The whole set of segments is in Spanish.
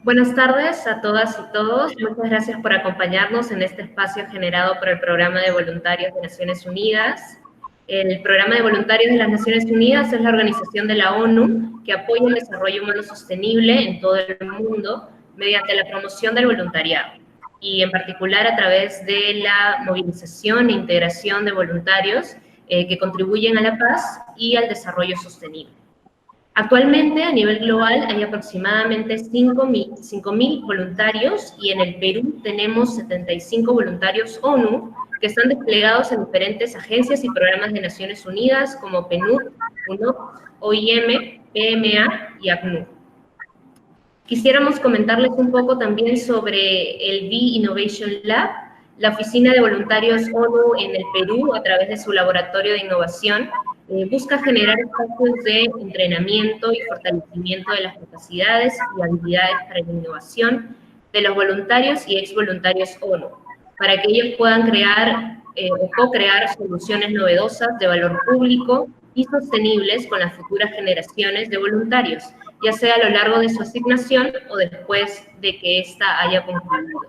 Buenas tardes a todas y todos. Muchas gracias por acompañarnos en este espacio generado por el Programa de Voluntarios de Naciones Unidas. El Programa de Voluntarios de las Naciones Unidas es la organización de la ONU que apoya el desarrollo humano sostenible en todo el mundo mediante la promoción del voluntariado y en particular a través de la movilización e integración de voluntarios que contribuyen a la paz y al desarrollo sostenible. Actualmente, a nivel global, hay aproximadamente 5.000 voluntarios y en el Perú tenemos 75 voluntarios ONU que están desplegados en diferentes agencias y programas de Naciones Unidas como PNUD, UNOPS, OIM, PMA y ACNUR. Quisiéramos comentarles un poco también sobre el Bee Innovation Lab, la oficina de voluntarios ONU en el Perú, a través de su laboratorio de innovación, busca generar espacios de entrenamiento y fortalecimiento de las capacidades y habilidades para la innovación de los voluntarios y exvoluntarios ONU, para que ellos puedan crear o co-crear soluciones novedosas de valor público y sostenibles con las futuras generaciones de voluntarios, ya sea a lo largo de su asignación o después de que ésta haya concluido.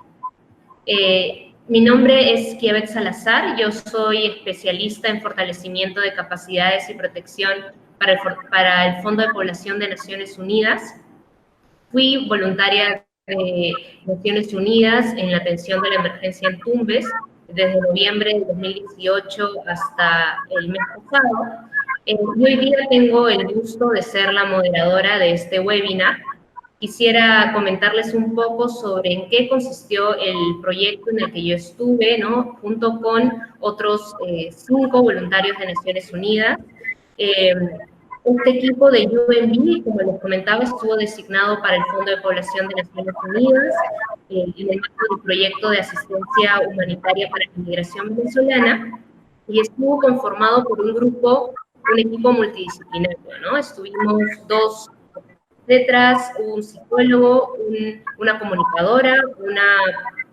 Mi nombre es Kiebet Salazar, yo soy especialista en fortalecimiento de capacidades y protección para el Fondo de Población de Naciones Unidas. Fui voluntaria de Naciones Unidas en la atención de la emergencia en Tumbes desde noviembre de 2018 hasta el mes pasado. Y hoy día tengo el gusto de ser la moderadora de este webinar. Quisiera comentarles un poco sobre en qué consistió el proyecto en el que yo estuve, ¿no? Junto con otros 5 voluntarios de Naciones Unidas. Este equipo de UNB, como les comentaba, estuvo designado para el Fondo de Población de Naciones Unidas en el marco del proyecto de asistencia humanitaria para la migración venezolana y estuvo conformado por un equipo multidisciplinario, ¿no? Estuvimos 2 letras, un psicólogo, una comunicadora, una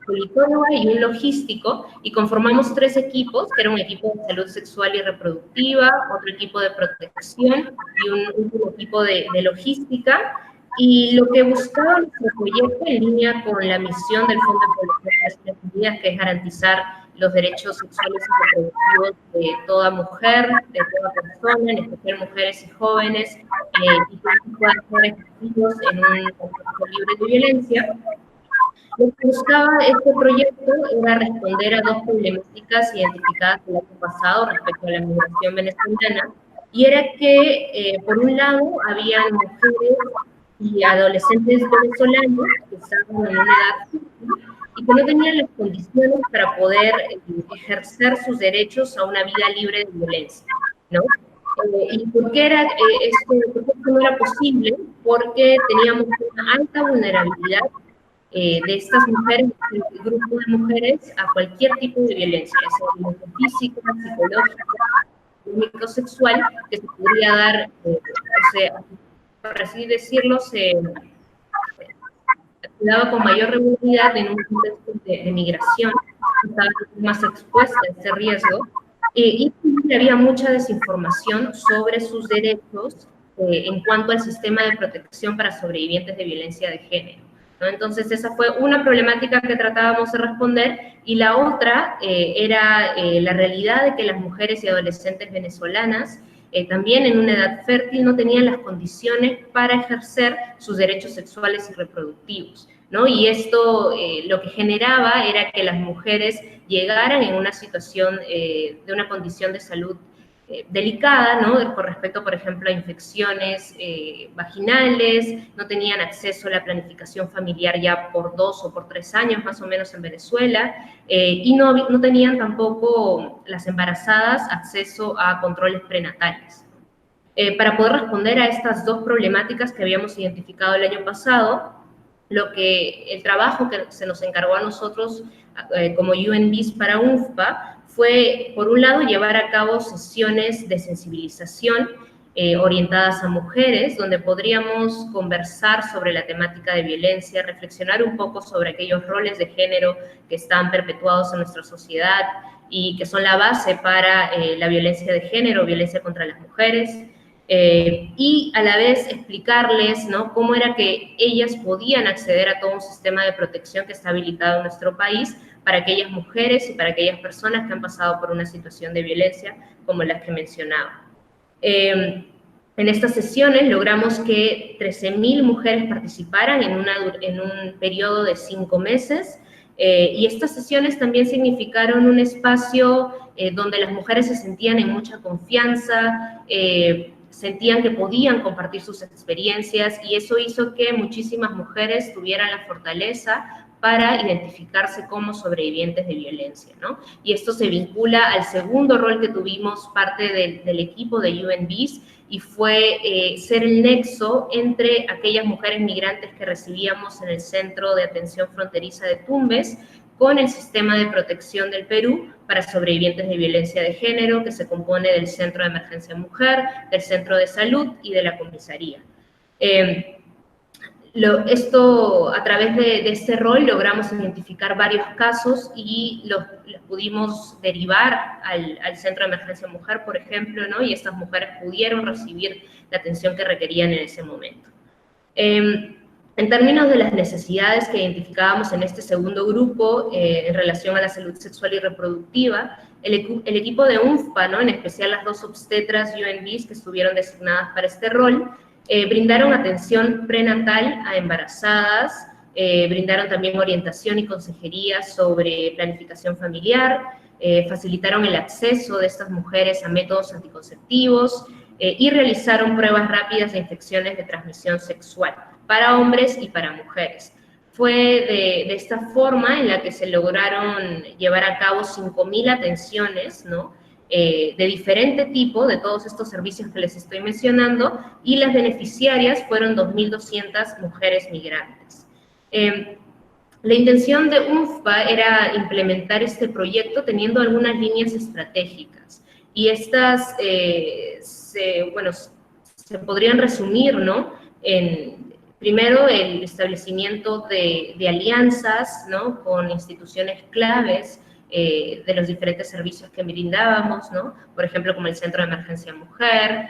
politóloga y un logístico, y conformamos 3 equipos, que era un equipo de salud sexual y reproductiva, otro equipo de protección y un último equipo de logística. Y lo que buscaba nuestro proyecto, en línea con la misión del Fondo de Población de Naciones Unidas, que es garantizar los derechos sexuales y reproductivos de toda mujer, de toda persona, en especial mujeres y jóvenes, y que puedan ser efectivos en un contexto libre de violencia. Lo que buscaba este proyecto era responder a 2 problemáticas identificadas el año pasado respecto a la migración venezolana, y era que, por un lado, había mujeres y adolescentes venezolanos que estaban en una edad fértil y que no tenían las condiciones para poder ejercer sus derechos a una vida libre de violencia, ¿no? ¿Y por qué esto no era posible? Porque teníamos una alta vulnerabilidad de estas mujeres, el grupo de mujeres, a cualquier tipo de violencia, ya sea física, psicológica, microsexual, que se podría dar, o sea, por así decirlo, se daba con mayor regularidad en un contexto de migración, estaba más expuesta a este riesgo, y había mucha desinformación sobre sus derechos en cuanto al sistema de protección para sobrevivientes de violencia de género, ¿no? Entonces, esa fue una problemática que tratábamos de responder, y la otra era la realidad de que las mujeres y adolescentes venezolanas, también en una edad fértil, no tenían las condiciones para ejercer sus derechos sexuales y reproductivos, ¿no? Y esto lo que generaba era que las mujeres llegaran en una situación de una condición de salud delicada, ¿no? Con respecto, por ejemplo, a infecciones vaginales, no tenían acceso a la planificación familiar ya por 2 o por 3 años más o menos en Venezuela, y no tenían tampoco las embarazadas acceso a controles prenatales. Para poder responder a estas 2 problemáticas que habíamos identificado el año pasado, el trabajo que se nos encargó a nosotros como UNBs para UNFPA fue, por un lado, llevar a cabo sesiones de sensibilización orientadas a mujeres, donde podríamos conversar sobre la temática de violencia, reflexionar un poco sobre aquellos roles de género que están perpetuados en nuestra sociedad y que son la base para la violencia de género, violencia contra las mujeres. y a la vez explicarles, ¿no?, cómo era que ellas podían acceder a todo un sistema de protección que está habilitado en nuestro país para aquellas mujeres y para aquellas personas que han pasado por una situación de violencia como las que mencionaba. En estas sesiones logramos que 13.000 mujeres participaran en un periodo de 5 meses, y estas sesiones también significaron un espacio donde las mujeres se sentían en mucha confianza, sentían que podían compartir sus experiencias, y eso hizo que muchísimas mujeres tuvieran la fortaleza para identificarse como sobrevivientes de violencia, ¿no? Y esto se vincula al segundo rol que tuvimos parte del equipo de UNBIS, y fue ser el nexo entre aquellas mujeres migrantes que recibíamos en el Centro de Atención Fronteriza de Tumbes con el Sistema de Protección del Perú para sobrevivientes de violencia de género, que se compone del Centro de Emergencia Mujer, del Centro de Salud y de la Comisaría. Esto, a través de este rol, logramos identificar varios casos y los pudimos derivar al Centro de Emergencia Mujer, por ejemplo, ¿no? Y estas mujeres pudieron recibir la atención que requerían en ese momento. En términos de las necesidades que identificábamos en este segundo grupo, en relación a la salud sexual y reproductiva, el equipo de UNFPA, ¿no?, en especial las 2 obstetras UNBIS que estuvieron designadas para este rol, brindaron atención prenatal a embarazadas, brindaron también orientación y consejería sobre planificación familiar, facilitaron el acceso de estas mujeres a métodos anticonceptivos, y realizaron pruebas rápidas de infecciones de transmisión sexual para hombres y para mujeres. Fue de esta forma en la que se lograron llevar a cabo 5.000 atenciones, ¿no?, de diferente tipo, de todos estos servicios que les estoy mencionando, y las beneficiarias fueron 2.200 mujeres migrantes. La intención de UNFPA era implementar este proyecto teniendo algunas líneas estratégicas, y estas se podrían resumir, ¿no?, en, primero, el establecimiento de alianzas, ¿no?, con instituciones claves de los diferentes servicios que brindábamos, ¿no?, por ejemplo, como el Centro de Emergencia Mujer,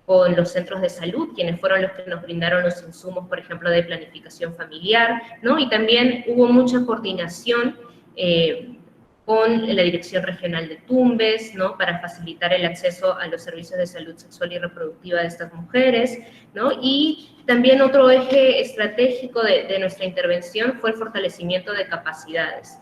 con los centros de salud, quienes fueron los que nos brindaron los insumos, por ejemplo, de planificación familiar, ¿no?, y también hubo mucha coordinación con la Dirección Regional de Tumbes, ¿no?, para facilitar el acceso a los servicios de salud sexual y reproductiva de estas mujeres, ¿no? Y también otro eje estratégico de nuestra intervención fue el fortalecimiento de capacidades.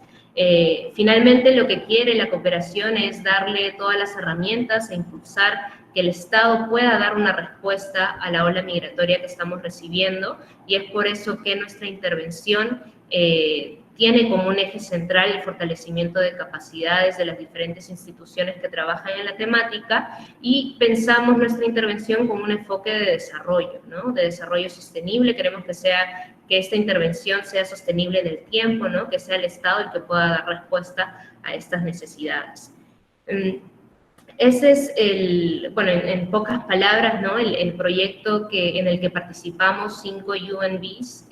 Finalmente, lo que quiere la cooperación es darle todas las herramientas e impulsar que el Estado pueda dar una respuesta a la ola migratoria que estamos recibiendo, y es por eso que nuestra intervención tiene como un eje central el fortalecimiento de capacidades de las diferentes instituciones que trabajan en la temática, y pensamos nuestra intervención como un enfoque de desarrollo, ¿no?, de desarrollo sostenible. Queremos que esta intervención sea sostenible en el tiempo, ¿no?, que sea el Estado el que pueda dar respuesta a estas necesidades. Ese es en pocas palabras, ¿no?, el proyecto en el que participamos 6 UNBs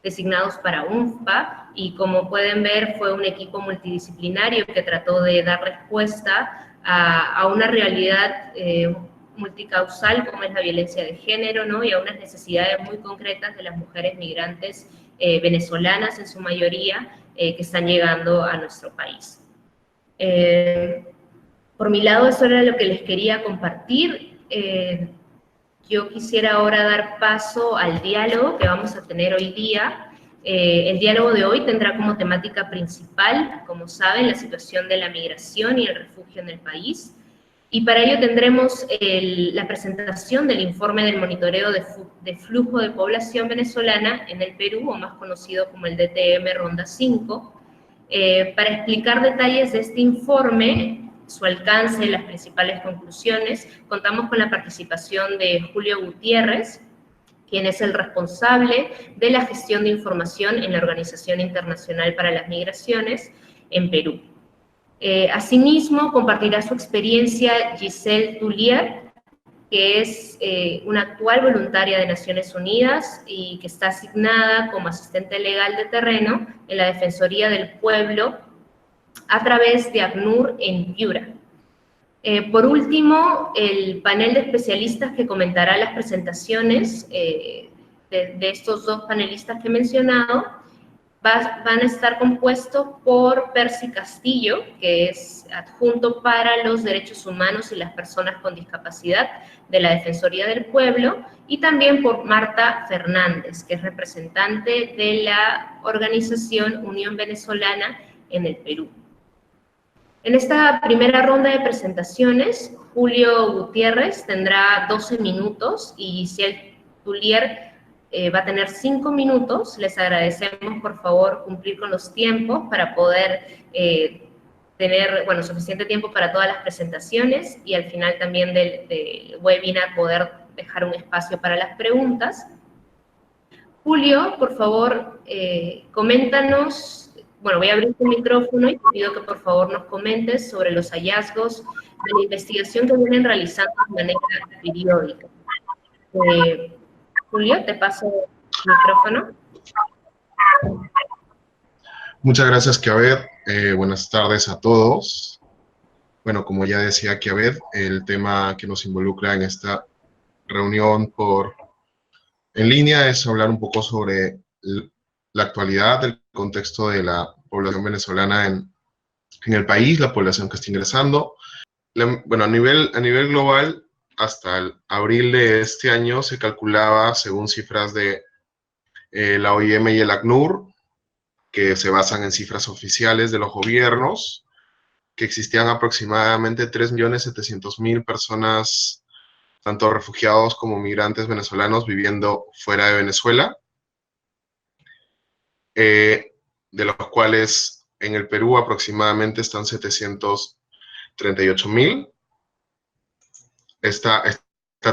designados para UNFPA, y como pueden ver fue un equipo multidisciplinario que trató de dar respuesta a una realidad multicausal como es la violencia de género, ¿no?, y a unas necesidades muy concretas de las mujeres migrantes venezolanas en su mayoría, que están llegando a nuestro país. Por mi lado, eso era lo que les quería compartir. Yo quisiera ahora dar paso al diálogo que vamos a tener hoy día. El diálogo de hoy tendrá como temática principal, como saben, la situación de la migración y el refugio en el país. Y para ello tendremos la presentación del informe del monitoreo de flujo de población venezolana en el Perú, o más conocido como el DTM Ronda 5. Para explicar detalles de este informe, su alcance, las principales conclusiones, contamos con la participación de Julio Gutiérrez, quien es el responsable de la gestión de información en la Organización Internacional para las Migraciones en Perú. Asimismo, compartirá su experiencia Giselle Tullier, que es una actual voluntaria de Naciones Unidas y que está asignada como asistente legal de terreno en la Defensoría del Pueblo a través de ACNUR en Piura. Por último, el panel de especialistas que comentará las presentaciones de estos dos panelistas que he mencionado van a estar compuestos por Percy Castillo, que es adjunto para los derechos humanos y las personas con discapacidad de la Defensoría del Pueblo, y también por Marta Fernández, que es representante de la organización Unión Venezolana en el Perú. En esta primera ronda de presentaciones, Julio Gutiérrez tendrá 12 minutos y Giselle Tullier va a tener 5 minutos. Les agradecemos, por favor, cumplir con los tiempos para poder tener, bueno, suficiente tiempo para todas las presentaciones y al final también del webinar poder dejar un espacio para las preguntas. Julio, por favor, coméntanos. Bueno, voy a abrir tu micrófono y te pido que por favor nos comentes sobre los hallazgos de la investigación que vienen realizando de manera periódica. Julio, te paso el micrófono. Muchas gracias, Kiavet. Buenas tardes a todos. Bueno, como ya decía Kiavet, el tema que nos involucra en esta reunión en línea es hablar un poco sobre la actualidad, el contexto de la población venezolana en el país, la población que está ingresando. Bueno, a nivel global, hasta el abril de este año se calculaba, según cifras de la OIM y el ACNUR, que se basan en cifras oficiales de los gobiernos, que existían aproximadamente 3.700.000 personas, tanto refugiados como migrantes venezolanos, viviendo fuera de Venezuela, de los cuales en el Perú aproximadamente están 738.000. Esta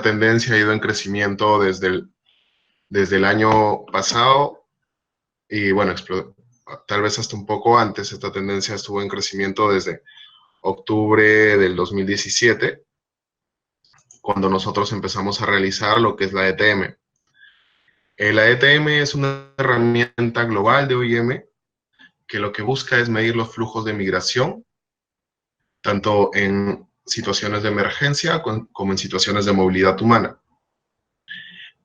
tendencia ha ido en crecimiento desde el año pasado y, bueno, tal vez hasta un poco antes. Esta tendencia estuvo en crecimiento desde octubre del 2017, cuando nosotros empezamos a realizar lo que es la ETM. La ETM es una herramienta global de OIM que lo que busca es medir los flujos de migración, tanto en situaciones de emergencia como en situaciones de movilidad humana.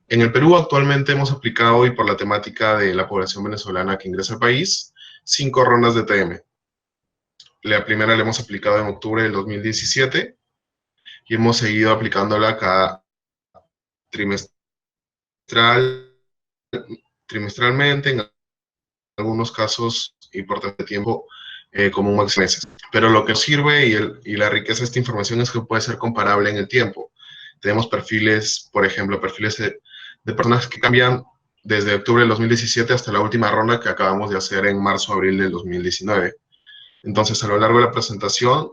En el Perú actualmente hemos aplicado, y por la temática de la población venezolana que ingresa al país, 5 rondas de ETM. La primera la hemos aplicado en octubre del 2017 y hemos seguido aplicándola cada trimestralmente, en algunos casos y por tanto tiempo como un máximo de meses. Pero lo que sirve y la riqueza de esta información es que puede ser comparable en el tiempo. Tenemos perfiles, por ejemplo, perfiles de personas que cambian desde octubre del 2017 hasta la última ronda que acabamos de hacer en marzo-abril del 2019. Entonces, a lo largo de la presentación,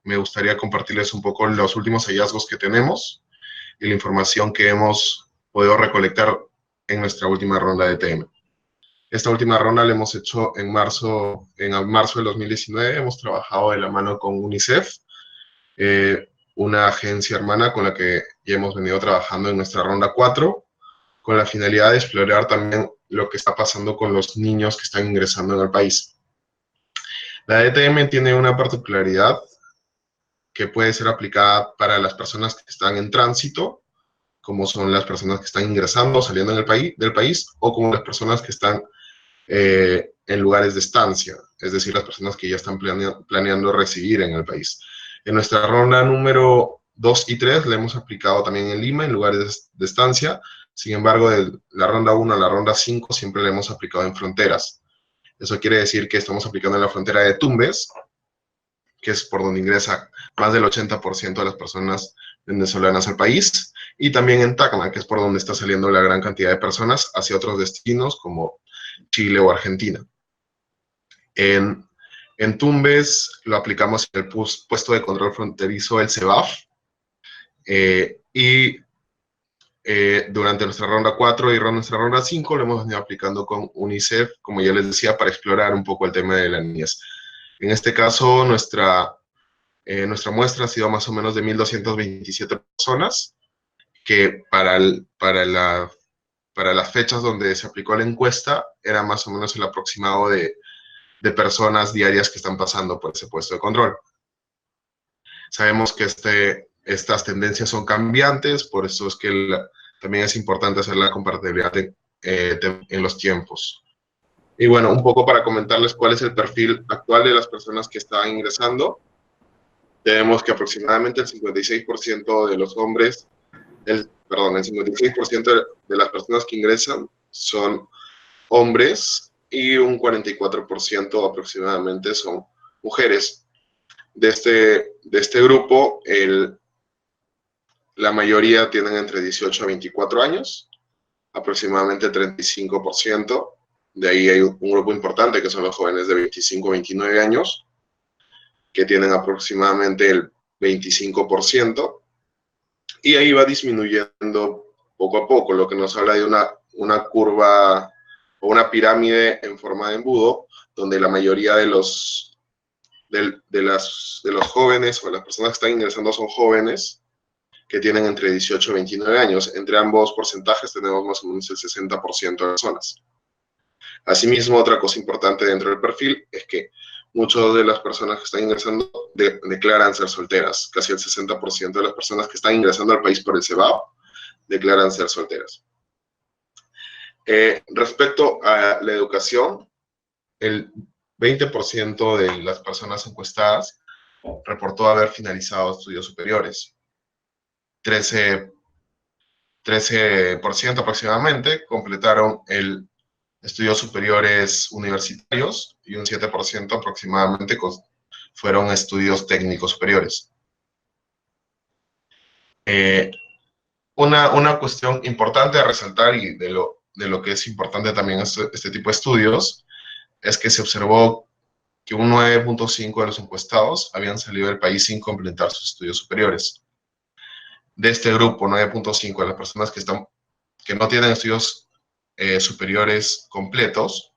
me gustaría compartirles un poco los últimos hallazgos que tenemos y la información que hemos podido recolectar en nuestra última ronda de ETM. Esta última ronda la hemos hecho en marzo del 2019. Hemos trabajado de la mano con UNICEF, una agencia hermana con la que ya hemos venido trabajando en nuestra ronda 4, con la finalidad de explorar también lo que está pasando con los niños que están ingresando en el país. La ETM tiene una particularidad que puede ser aplicada para las personas que están en tránsito, como son las personas que están ingresando o saliendo del país, o como las personas que están en lugares de estancia, es decir, las personas que ya están planeando residir en el país. En nuestra ronda número 2 y 3 la hemos aplicado también en Lima, en lugares de estancia. Sin embargo, de la ronda 1 a la ronda 5 siempre la hemos aplicado en fronteras. Eso quiere decir que estamos aplicando en la frontera de Tumbes, que es por donde ingresa más del 80% de las personas venezolanas al país, y también en Tacna, que es por donde está saliendo la gran cantidad de personas hacia otros destinos como Chile o Argentina. En Tumbes lo aplicamos en el puesto de control fronterizo, el CEBAF, durante nuestra ronda 4 y nuestra ronda 5 lo hemos venido aplicando con UNICEF, como ya les decía, para explorar un poco el tema de la niñez. En este caso, nuestra muestra ha sido más o menos de 1.227 personas, que para las fechas donde se aplicó la encuesta era más o menos el aproximado de personas diarias que están pasando por ese puesto de control. Sabemos que estas tendencias son cambiantes, por eso es que también es importante hacer la compatibilidad en los tiempos. Y bueno, un poco para comentarles cuál es el perfil actual de las personas que están ingresando. Tenemos que aproximadamente el 56% de los hombres, el 56% de las personas que ingresan son hombres y un 44% aproximadamente son mujeres. De este grupo, la mayoría tienen entre 18 a 24 años, aproximadamente 35%. De ahí hay un grupo importante que son los jóvenes de 25 a 29 años, que tienen aproximadamente el 25%. Y ahí va disminuyendo poco a poco, lo que nos habla de una curva o una pirámide en forma de embudo, donde la mayoría de los jóvenes o las personas que están ingresando son jóvenes que tienen entre 18 y 29 años. Entre ambos porcentajes tenemos más o menos el 60% de personas. Asimismo, otra cosa importante dentro del perfil es que muchas de las personas que están ingresando declaran ser solteras. Casi el 60% de las personas que están ingresando al país por el CEBAO declaran ser solteras. Respecto a la educación, el 20% de las personas encuestadas reportó haber finalizado estudios superiores. 13% aproximadamente completaron estudios superiores universitarios y un 7% aproximadamente fueron estudios técnicos superiores. Una cuestión importante a resaltar y de lo que es importante también este tipo de estudios es que se observó que un 9.5% de los encuestados habían salido del país sin completar sus estudios superiores. De este grupo, 9.5% de las personas que no tienen estudios superiores completos,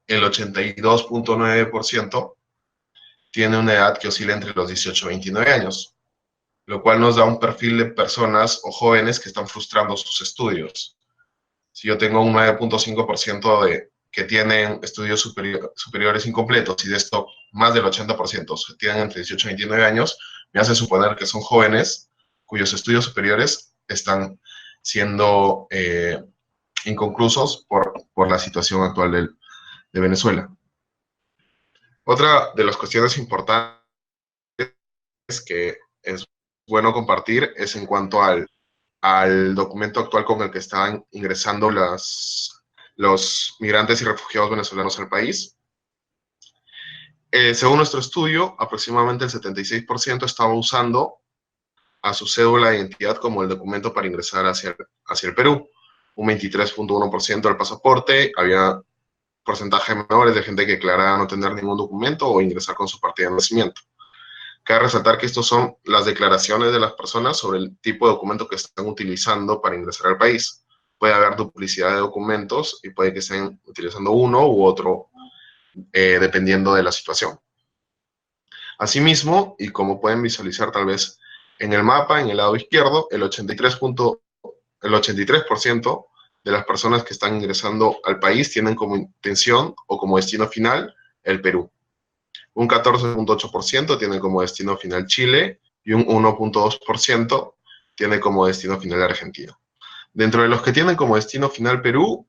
el 82.9% tiene una edad que oscila entre los 18 y 29 años, lo cual nos da un perfil de personas o jóvenes que están frustrando sus estudios. Si yo tengo un 9.5% que tienen estudios superiores incompletos y de esto más del 80% tienen entre 18 y 29 años, me hace suponer que son jóvenes cuyos estudios superiores están siendo inconclusos por la situación actual de Venezuela. Otra de las cuestiones importantes que es bueno compartir es en cuanto al documento actual con el que están ingresando los migrantes y refugiados venezolanos al país. Según nuestro estudio, aproximadamente el 76% estaba usando a su cédula de identidad como el documento para ingresar hacia el Perú. Un 23.1% del pasaporte, había porcentajes menores de gente que declaraba no tener ningún documento o ingresar con su partida de nacimiento. Cabe resaltar que estos son las declaraciones de las personas sobre el tipo de documento que están utilizando para ingresar al país. Puede haber duplicidad de documentos y puede que estén utilizando uno u otro dependiendo de la situación. Asimismo, y como pueden visualizar tal vez en el mapa, en el lado izquierdo, el 83% de las personas que están ingresando al país tienen como intención o como destino final el Perú. Un 14.8% tiene como destino final Chile y un 1.2% tiene como destino final Argentina. Dentro de los que tienen como destino final Perú,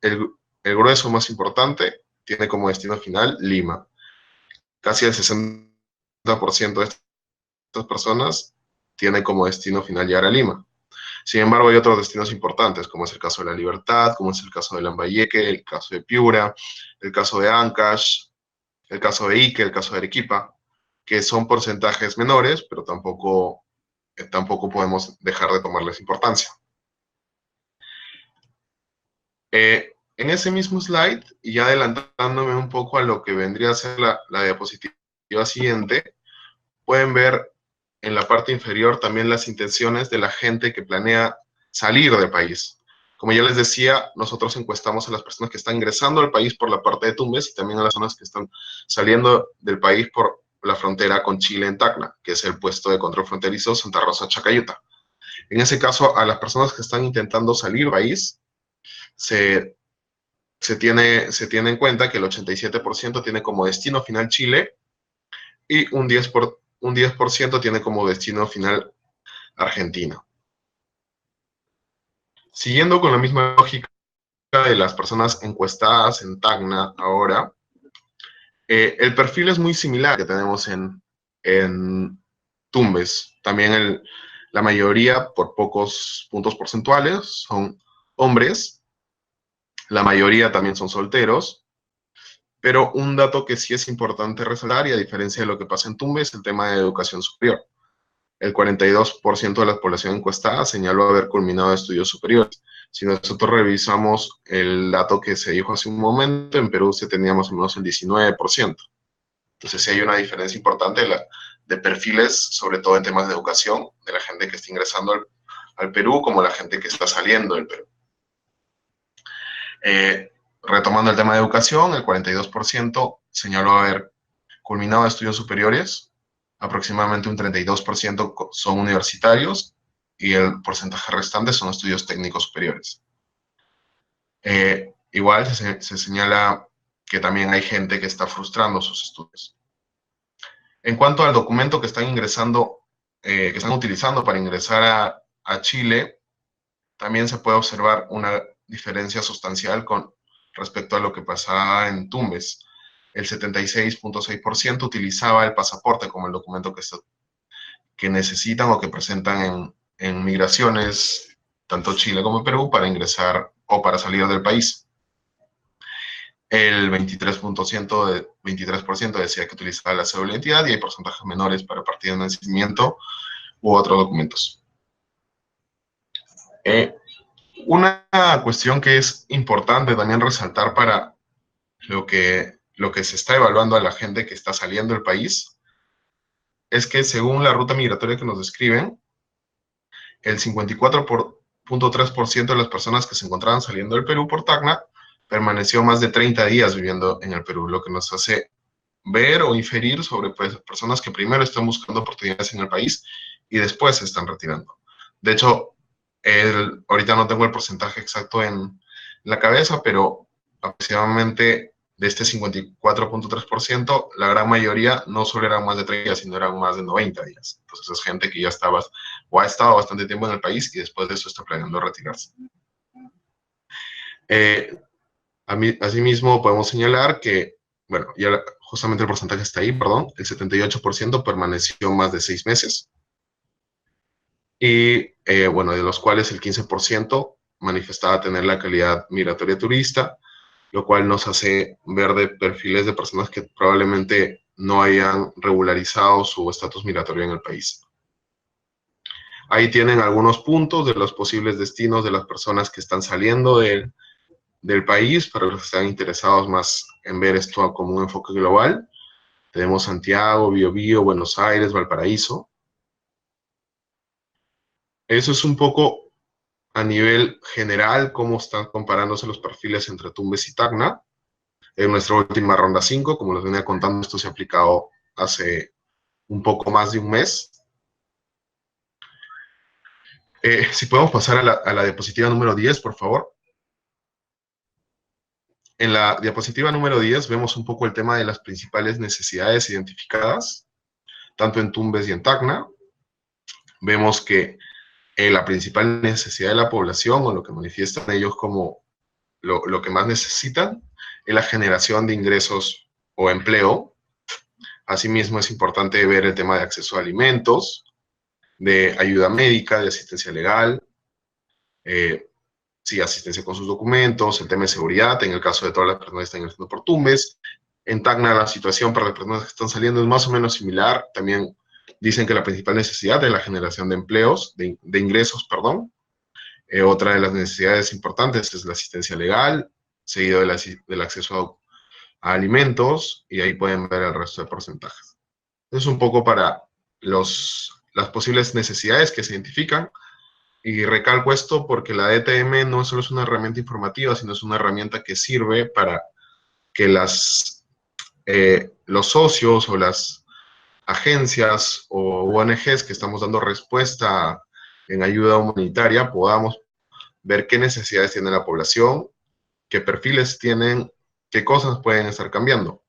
el grueso más importante tiene como destino final Lima. Casi el 60% de estas personas tiene como destino final llegar a Lima. Sin embargo, hay otros destinos importantes, como es el caso de La Libertad, como es el caso de Lambayeque, el caso de Piura, el caso de Ancash, el caso de Ique, el caso de Arequipa, que son porcentajes menores, pero tampoco podemos dejar de tomarles importancia. En ese mismo slide, y ya adelantándome un poco a lo que vendría a ser la diapositiva siguiente, pueden ver en la parte inferior también las intenciones de la gente que planea salir del país. Como ya les decía, nosotros encuestamos a las personas que están ingresando al país por la parte de Tumbes y también a las personas que están saliendo del país por la frontera con Chile en Tacna, que es el puesto de control fronterizo Santa Rosa Chacayuta. En ese caso, a las personas que están intentando salir del país, se tiene en cuenta que el 87% tiene como destino final Chile y un un 10% tiene como destino final Argentina. Siguiendo con la misma lógica de las personas encuestadas en Tacna ahora, el perfil es muy similar que tenemos en Tumbes. También la mayoría, por pocos puntos porcentuales, son hombres. La mayoría también son solteros. Pero un dato que sí es importante resaltar, y a diferencia de lo que pasa en Tumbes, es el tema de educación superior. El 42% de la población encuestada señaló haber culminado estudios superiores. Si nosotros revisamos el dato que se dijo hace un momento, en Perú se tenía más o menos el 19%. Entonces sí hay una diferencia importante de perfiles, sobre todo en temas de educación, de la gente que está ingresando al Perú como la gente que está saliendo del Perú. Retomando el tema de educación, el 42% señaló haber culminado estudios superiores, aproximadamente un 32% son universitarios y el porcentaje restante son estudios técnicos superiores. Igual se señala que también hay gente que está frustrando sus estudios. En cuanto al documento que están ingresando, que están utilizando para ingresar a Chile, también se puede observar una diferencia sustancial con respecto a lo que pasaba en Tumbes. El 76.6% utilizaba el pasaporte como el documento que necesitan o que presentan en migraciones, tanto Chile como Perú, para ingresar o para salir del país. El 23% decía que utilizaba la cédula de identidad y hay porcentajes menores para partida de nacimiento u otros documentos. Una cuestión que es importante también resaltar para lo que se está evaluando a la gente que está saliendo del país es que según la ruta migratoria que nos describen, el 54.3% de las personas que se encontraban saliendo del Perú por Tacna permaneció más de 30 días viviendo en el Perú, lo que nos hace ver o inferir sobre personas que primero están buscando oportunidades en el país y después se están retirando. De hecho, ahorita no tengo el porcentaje exacto en la cabeza, pero aproximadamente de este 54.3%, la gran mayoría no solo eran más de 30 días, sino eran más de 90 días. Entonces es gente que ya estaba o ha estado bastante tiempo en el país y después de eso está planeando retirarse. Asimismo, podemos señalar que, bueno, ya justamente el porcentaje está ahí, perdón, el 78% permaneció más de 6 meses. Y, bueno, de los cuales el 15% manifestaba tener la calidad migratoria turista, lo cual nos hace ver de perfiles de personas que probablemente no hayan regularizado su estatus migratorio en el país. Ahí tienen algunos puntos de los posibles destinos de las personas que están saliendo del país, para los que están interesados más en ver esto como un enfoque global. Tenemos Santiago, Biobío, Buenos Aires, Valparaíso. Eso es un poco a nivel general cómo están comparándose los perfiles entre Tumbes y Tacna. En nuestra última ronda 5, como les venía contando, esto se ha aplicado hace un poco más de un mes. Si podemos pasar a la diapositiva número 10, por favor. En la diapositiva número 10 vemos un poco el tema de las principales necesidades identificadas, tanto en Tumbes y en Tacna. Vemos que la principal necesidad de la población, o lo que manifiestan ellos como lo que más necesitan, es la generación de ingresos o empleo. Asimismo, es importante ver el tema de acceso a alimentos, de ayuda médica, de asistencia legal, sí, asistencia con sus documentos, el tema de seguridad, en el caso de todas las personas que están ingresando por Tumbes. En Tacna la situación para las personas que están saliendo es más o menos similar. También dicen que la principal necesidad es la generación de empleos, de ingresos, perdón. Otra de las necesidades importantes es la asistencia legal, seguido del acceso a alimentos, y ahí pueden ver el resto de porcentajes. Es un poco para las posibles necesidades que se identifican. Y recalco esto porque la DTM no solo es una herramienta informativa, sino es una herramienta que sirve para que los socios o las agencias o ONGs que estamos dando respuesta en ayuda humanitaria podamos ver qué necesidades tiene la población, qué perfiles tienen, qué cosas pueden estar cambiando.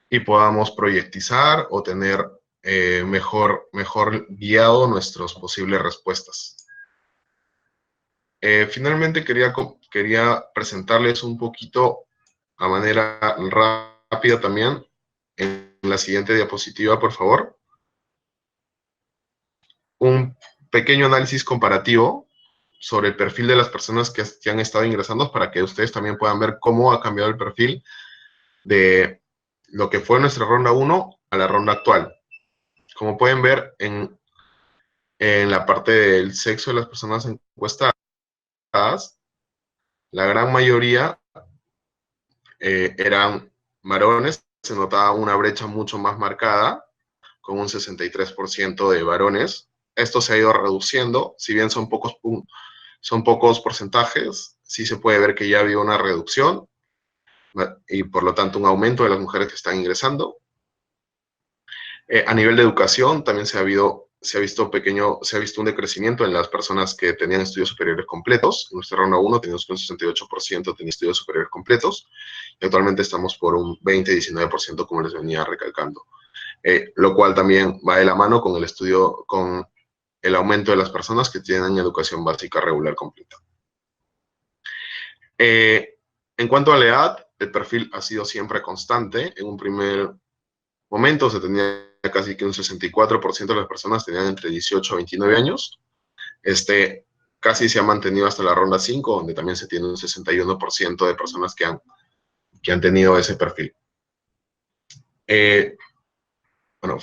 y podamos proyectizar o tener mejor guiado nuestras posibles respuestas. Finalmente quería presentarles un poquito a manera rápida también en la siguiente diapositiva, por favor, un pequeño análisis comparativo sobre el perfil de las personas que han estado ingresando para que ustedes también puedan ver cómo ha cambiado el perfil de lo que fue nuestra ronda 1 a la ronda actual. Como pueden ver en la parte del sexo de las personas encuestadas, la gran mayoría eran varones, se notaba una brecha mucho más marcada, con un 63% de varones. Esto se ha ido reduciendo, si bien son pocos porcentajes, sí se puede ver que ya había una reducción y por lo tanto un aumento de las mujeres que están ingresando. A nivel de educación también se ha visto un decrecimiento en las personas que tenían estudios superiores completos. En nuestra ronda 1 teníamos un 68% tenía estudios superiores completos y actualmente estamos por un 20-19%, como les venía recalcando. Lo cual también va de la mano con con el aumento de las personas que tienen educación básica regular completa. En cuanto a la edad, el perfil ha sido siempre constante. En un primer momento se tenía casi que un 64% de las personas tenían entre 18 a 29 años. Casi se ha mantenido hasta la ronda 5, donde también se tiene un 61% de personas que han tenido ese perfil. Bueno,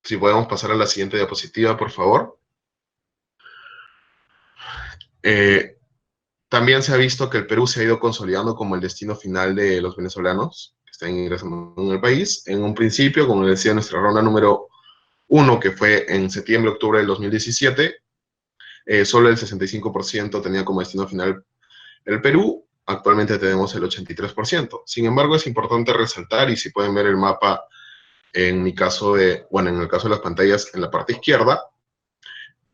si podemos pasar a la siguiente diapositiva, por favor. También se ha visto que el Perú se ha ido consolidando como el destino final de los venezolanos que están ingresando en el país. En un principio, como les decía, nuestra ronda número 1, que fue en septiembre-octubre del 2017, solo el 65% tenía como destino final el Perú. Actualmente tenemos el 83%. Sin embargo, es importante resaltar, y si pueden ver el mapa en el caso de las pantallas en la parte izquierda,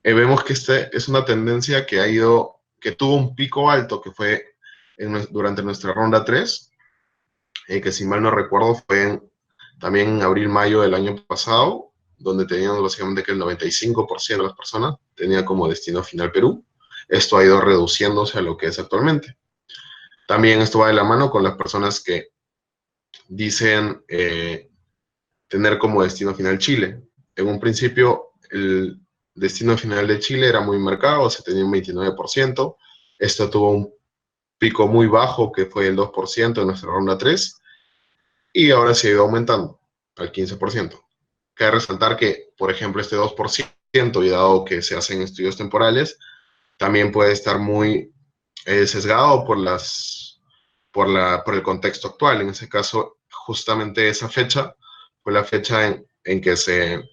vemos que es una tendencia que tuvo un pico alto, que fue durante nuestra ronda 3, que si mal no recuerdo fue también en abril-mayo del año pasado, donde teníamos básicamente que el 95% de las personas tenía como destino final Perú. Esto ha ido reduciéndose a lo que es actualmente. También esto va de la mano con las personas que dicen tener como destino final Chile. En un principio, el destino final de Chile era muy marcado, se tenía un 29%. Esto tuvo un pico muy bajo, que fue el 2% en nuestra ronda 3, y ahora se ha ido aumentando al 15%. Cabe resaltar que, por ejemplo, este 2%, y dado que se hacen estudios temporales, también puede estar muy sesgado por el contexto actual. En ese caso, justamente esa fecha fue la fecha en que se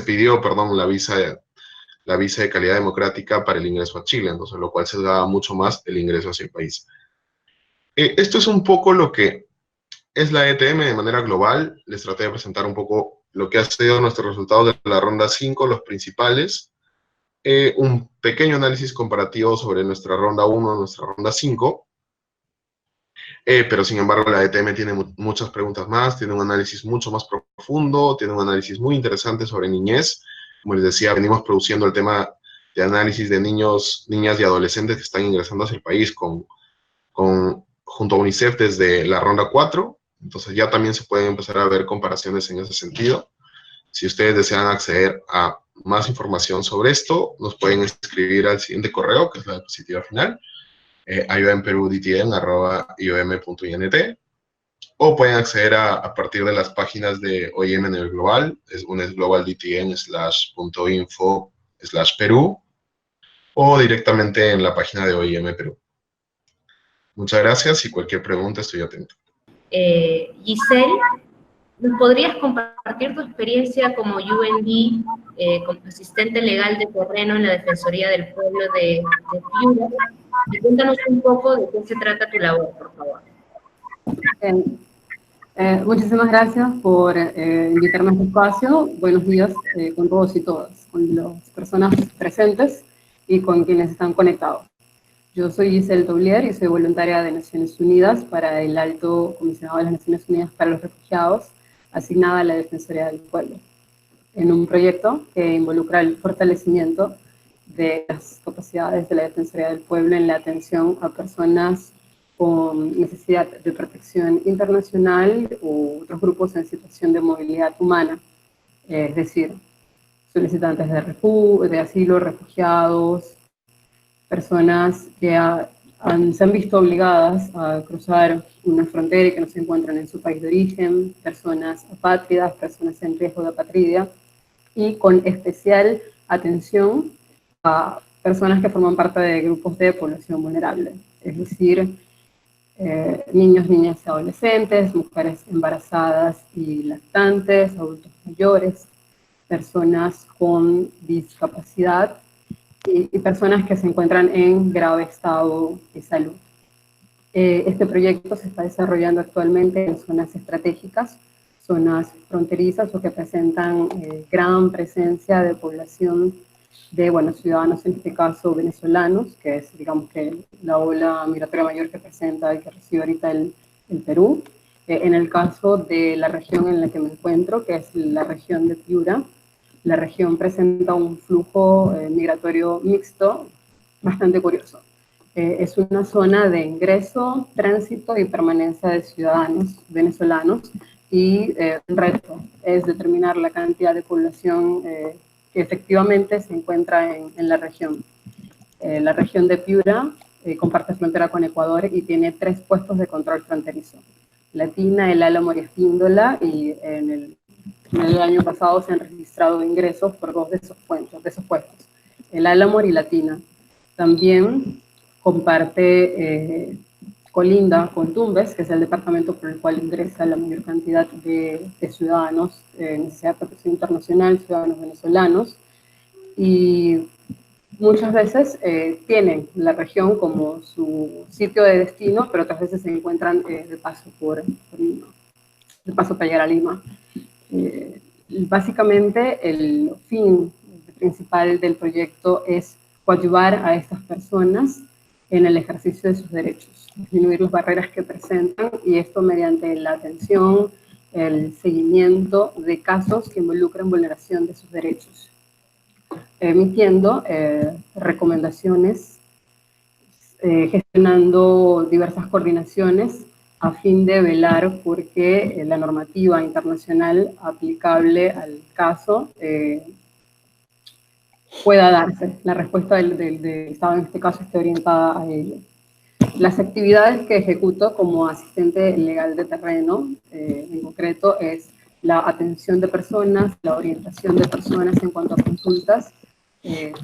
pidió la visa de calidad democrática para el ingreso a Chile, entonces lo cual sesgaba mucho más el ingreso hacia el país. Esto es un poco lo que es la ETM de manera global. Les traté de presentar un poco lo que ha sido nuestros resultados de la ronda 5, los principales. Un pequeño análisis comparativo sobre nuestra ronda 1, nuestra ronda 5. Pero sin embargo la ETM tiene muchas preguntas más, tiene un análisis mucho más profundo, tiene un análisis muy interesante sobre niñez. Como les decía, venimos produciendo el tema de análisis de niños, niñas y adolescentes que están ingresando hacia el país junto a UNICEF desde la ronda 4. Entonces ya también se pueden empezar a ver comparaciones en ese sentido. Si ustedes desean acceder a más información sobre esto, nos pueden escribir al siguiente correo, que es la diapositiva final, iomperudtn@iom.int, o pueden acceder a partir de las páginas de OIM en el global, una es globaldtn/.info/Perú, o directamente en la página de OIM Perú. Muchas gracias, y cualquier pregunta estoy atento. Giselle, ¿nos podrías compartir tu experiencia como UND, como asistente legal de terreno en la Defensoría del Pueblo de Piura? Y cuéntanos un poco de qué se trata tu labor, por favor. Muchísimas gracias por invitarme a este espacio. Buenos días con todos y todas, con las personas presentes y con quienes están conectados. Yo soy Giselle Toulier y soy voluntaria de Naciones Unidas para el Alto Comisionado de las Naciones Unidas para los Refugiados, asignada a la Defensoría del Pueblo, en un proyecto que involucra el fortalecimiento de las capacidades de la Defensoría del Pueblo en la atención a personas con necesidad de protección internacional u otros grupos en situación de movilidad humana, es decir, solicitantes de asilo, refugiados, personas que se han visto obligadas a cruzar una frontera y que no se encuentran en su país de origen, personas apátridas, personas en riesgo de apatridia, y con especial atención a personas que forman parte de grupos de población vulnerable, es decir, niños, niñas y adolescentes, mujeres embarazadas y lactantes, adultos mayores, personas con discapacidad y personas que se encuentran en grave estado de salud. Este proyecto se está desarrollando actualmente en zonas estratégicas, zonas fronterizas o que presentan gran presencia de población de, ciudadanos, en este caso venezolanos, que es, digamos, que la ola migratoria mayor que presenta y que recibe ahorita el Perú. En el caso de la región en la que me encuentro, que es la región de Piura, la región presenta un flujo migratorio mixto bastante curioso. Es una zona de ingreso, tránsito y permanencia de ciudadanos venezolanos, y un reto es determinar la cantidad de población que efectivamente se encuentra en la región. La región de Piura comparte frontera con Ecuador y tiene 3 puestos de control fronterizo: Latina, El Álamo y Espíndola, y en el año pasado se han registrado ingresos por 2 de esos puestos, El Álamo y Latina. También comparte, colinda con Tumbes, que es el departamento por el cual ingresa la mayor cantidad de ciudadanos en necesidad de protección internacional, ciudadanos venezolanos, y muchas veces tienen la región como su sitio de destino, pero otras veces se encuentran de paso para llegar a Lima. Básicamente el fin principal del proyecto es coadyuvar a estas personas en el ejercicio de sus derechos, disminuir las barreras que presentan, y esto mediante la atención, el seguimiento de casos que involucran vulneración de sus derechos, emitiendo recomendaciones, gestionando diversas coordinaciones a fin de velar porque la normativa internacional aplicable al caso pueda darse, la respuesta del Estado en este caso esté orientada a ello. Las actividades que ejecuto como asistente legal de terreno, en concreto, es la atención de personas, la orientación de personas en cuanto a consultas,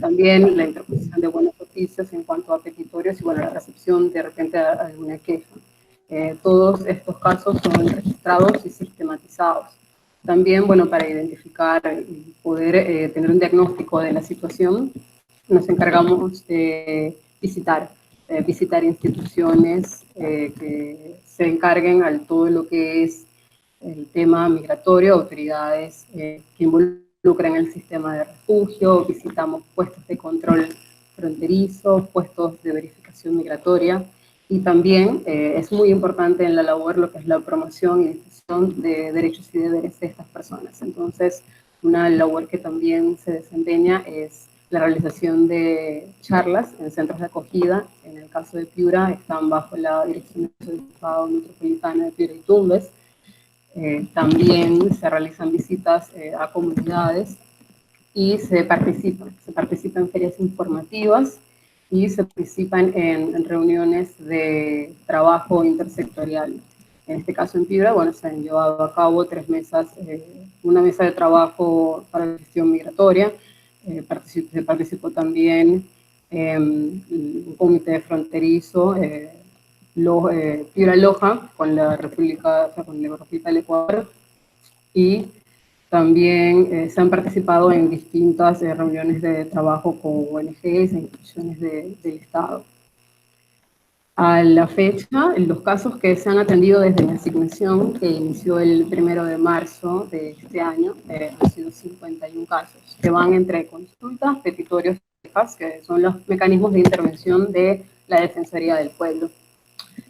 también la interposición de buenos oficios en cuanto a petitorios y, la recepción de repente de alguna queja. Todos estos casos son registrados y sistematizados. También, para identificar y poder tener un diagnóstico de la situación, nos encargamos de visitar instituciones que se encarguen a todo lo que es el tema migratorio, autoridades que involucran el sistema de refugio, visitamos puestos de control fronterizo, puestos de verificación migratoria, y también es muy importante en la labor lo que es la promoción y difusión de derechos y deberes de estas personas. Entonces, una labor que también se desempeña es la realización de charlas en centros de acogida. En el caso de Piura, están bajo la dirección del Estado Metropolitano de Piura y Tumbes. También se realizan visitas a comunidades y se participa en ferias informativas y se participan en reuniones de trabajo intersectorial. En este caso en Piura, se han llevado a cabo 3 mesas, una mesa de trabajo para la gestión migratoria, se participó también un comité fronterizo, Piura Loja, con la República del Ecuador, y también se han participado en distintas reuniones de trabajo con ONGs e instituciones del Estado. A la fecha, los casos que se han atendido desde la asignación, que inició el 1 de marzo de este año, han sido 51 casos, que van entre consultas, petitorios que son los mecanismos de intervención de la Defensoría del Pueblo.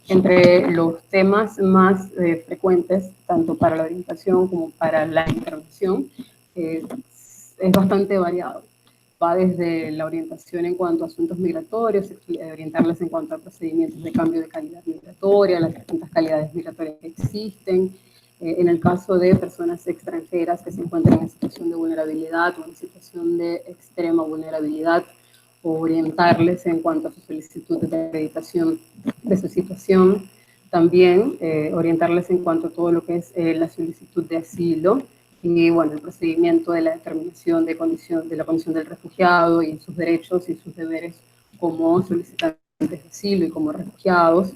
Entre los temas más frecuentes, tanto para la orientación como para la intervención, es bastante variado. Va desde la orientación en cuanto a asuntos migratorios, orientarles en cuanto a procedimientos de cambio de calidad migratoria, las distintas calidades migratorias que existen, en el caso de personas extranjeras que se encuentran en situación de vulnerabilidad o en situación de extrema vulnerabilidad, o orientarles en cuanto a su solicitud de acreditación de su situación. También orientarles en cuanto a todo lo que es la solicitud de asilo y, bueno, el procedimiento de la determinación de la condición del refugiado y sus derechos y sus deberes como solicitantes de asilo y como refugiados.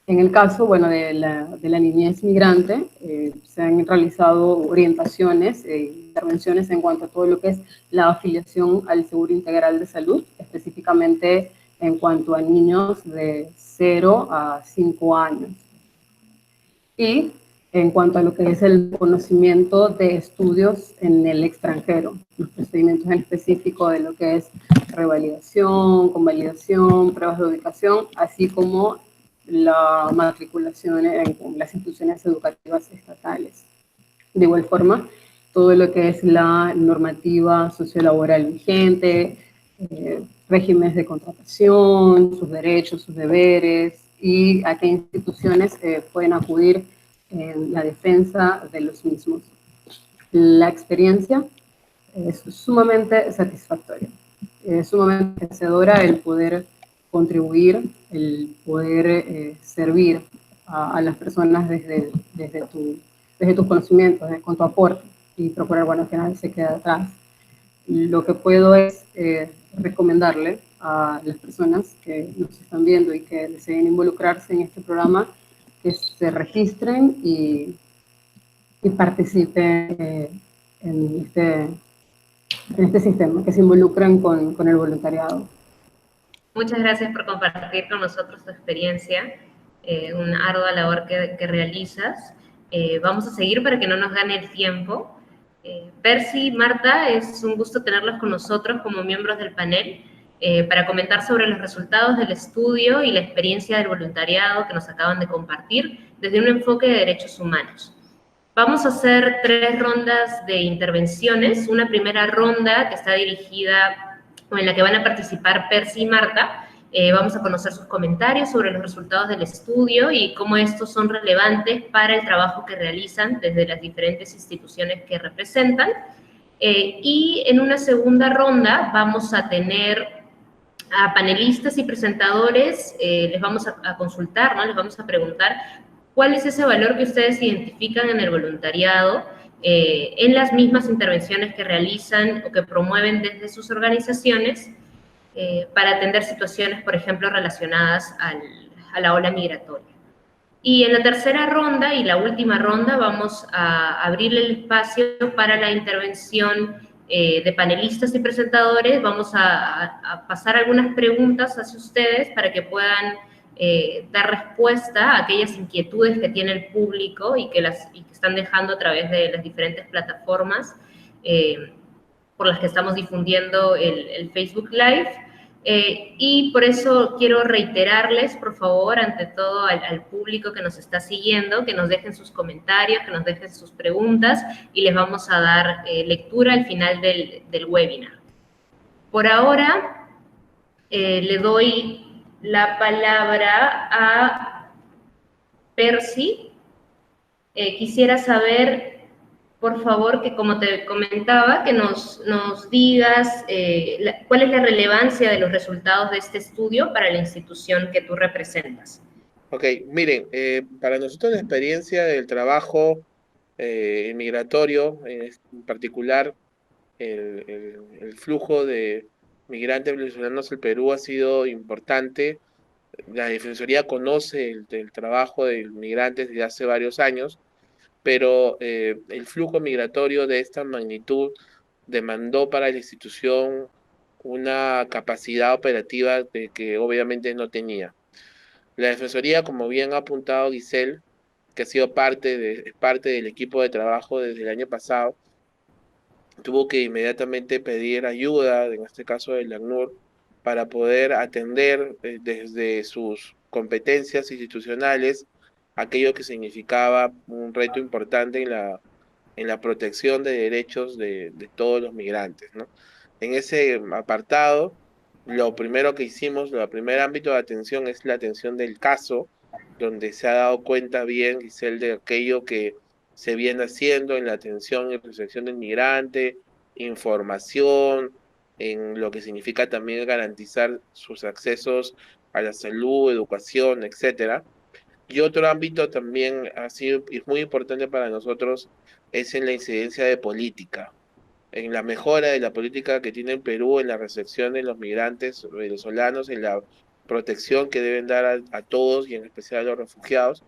En el caso, bueno, de la niñez migrante, se han realizado orientaciones e intervenciones en cuanto a todo lo que es la afiliación al Seguro Integral de Salud, específicamente en cuanto a niños de 0 a 5 años. Y en cuanto a lo que es el conocimiento de estudios en el extranjero, los procedimientos en específico de lo que es revalidación, convalidación, pruebas de ubicación, así como la matriculación en las instituciones educativas estatales. De igual forma, todo lo que es la normativa sociolaboral vigente, regímenes de contratación, sus derechos, sus deberes, y a qué instituciones pueden acudir en la defensa de los mismos. La experiencia es sumamente satisfactoria, es sumamente enriquecedora el poder contribuir, el poder servir a las personas desde tus conocimientos, con tu aporte, y procurar, bueno, que nadie se quede atrás. Lo que puedo es recomendarle a las personas que nos están viendo y que deseen involucrarse en este programa que se registren y participen en este sistema, que se involucren con el voluntariado. Muchas gracias por compartir con nosotros tu experiencia, una ardua labor que realizas. Vamos a seguir para que no nos gane el tiempo. Percy, Marta, es un gusto tenerlos con nosotros como miembros del panel para comentar sobre los resultados del estudio y la experiencia del voluntariado que nos acaban de compartir desde un enfoque de derechos humanos. Vamos a hacer 3 rondas de intervenciones. Una primera ronda que está dirigida, o en la que van a participar Percy y Marta. Vamos a conocer sus comentarios sobre los resultados del estudio y cómo estos son relevantes para el trabajo que realizan desde las diferentes instituciones que representan. Y en una segunda ronda vamos a tener a panelistas y presentadores, les vamos a consultar, ¿no? Les vamos a preguntar cuál es ese valor que ustedes identifican en el voluntariado, en las mismas intervenciones que realizan o que promueven desde sus organizaciones para atender situaciones, por ejemplo, relacionadas a la ola migratoria. Y en la tercera ronda y la última ronda vamos a abrir el espacio para la intervención de panelistas y presentadores. Vamos a pasar algunas preguntas hacia ustedes para que puedan dar respuesta a aquellas inquietudes que tiene el público y que están dejando a través de las diferentes plataformas por las que estamos difundiendo el Facebook Live. Y por eso quiero reiterarles, por favor, ante todo al público que nos está siguiendo, que nos dejen sus comentarios, que nos dejen sus preguntas y les vamos a dar lectura al final del webinar. Por ahora, le doy la palabra a Percy. Quisiera saber, por favor, que como te comentaba, que nos digas cuál es la relevancia de los resultados de este estudio para la institución que tú representas. Ok, miren, para nosotros la experiencia del trabajo migratorio, en particular el flujo de migrantes venezolanos al Perú ha sido importante. La Defensoría conoce el trabajo de migrantes desde hace varios años, pero el flujo migratorio de esta magnitud demandó para la institución una capacidad operativa que obviamente no tenía. La Defensoría, como bien ha apuntado Giselle, que ha sido parte del equipo de trabajo desde el año pasado, tuvo que inmediatamente pedir ayuda, en este caso del ACNUR, para poder atender desde sus competencias institucionales aquello que significaba un reto importante en la protección de derechos de todos los migrantes, ¿no? En ese apartado, lo primero que hicimos, el primer ámbito de atención es la atención del caso, donde se ha dado cuenta bien, Giselle, de aquello que se viene haciendo en la atención y protección del migrante, información, en lo que significa también garantizar sus accesos a la salud, educación, etcétera. Y otro ámbito también ha sido y es muy importante para nosotros es en la incidencia de política, en la mejora de la política que tiene el Perú en la recepción de los migrantes venezolanos, en la protección que deben dar a todos y en especial a los refugiados.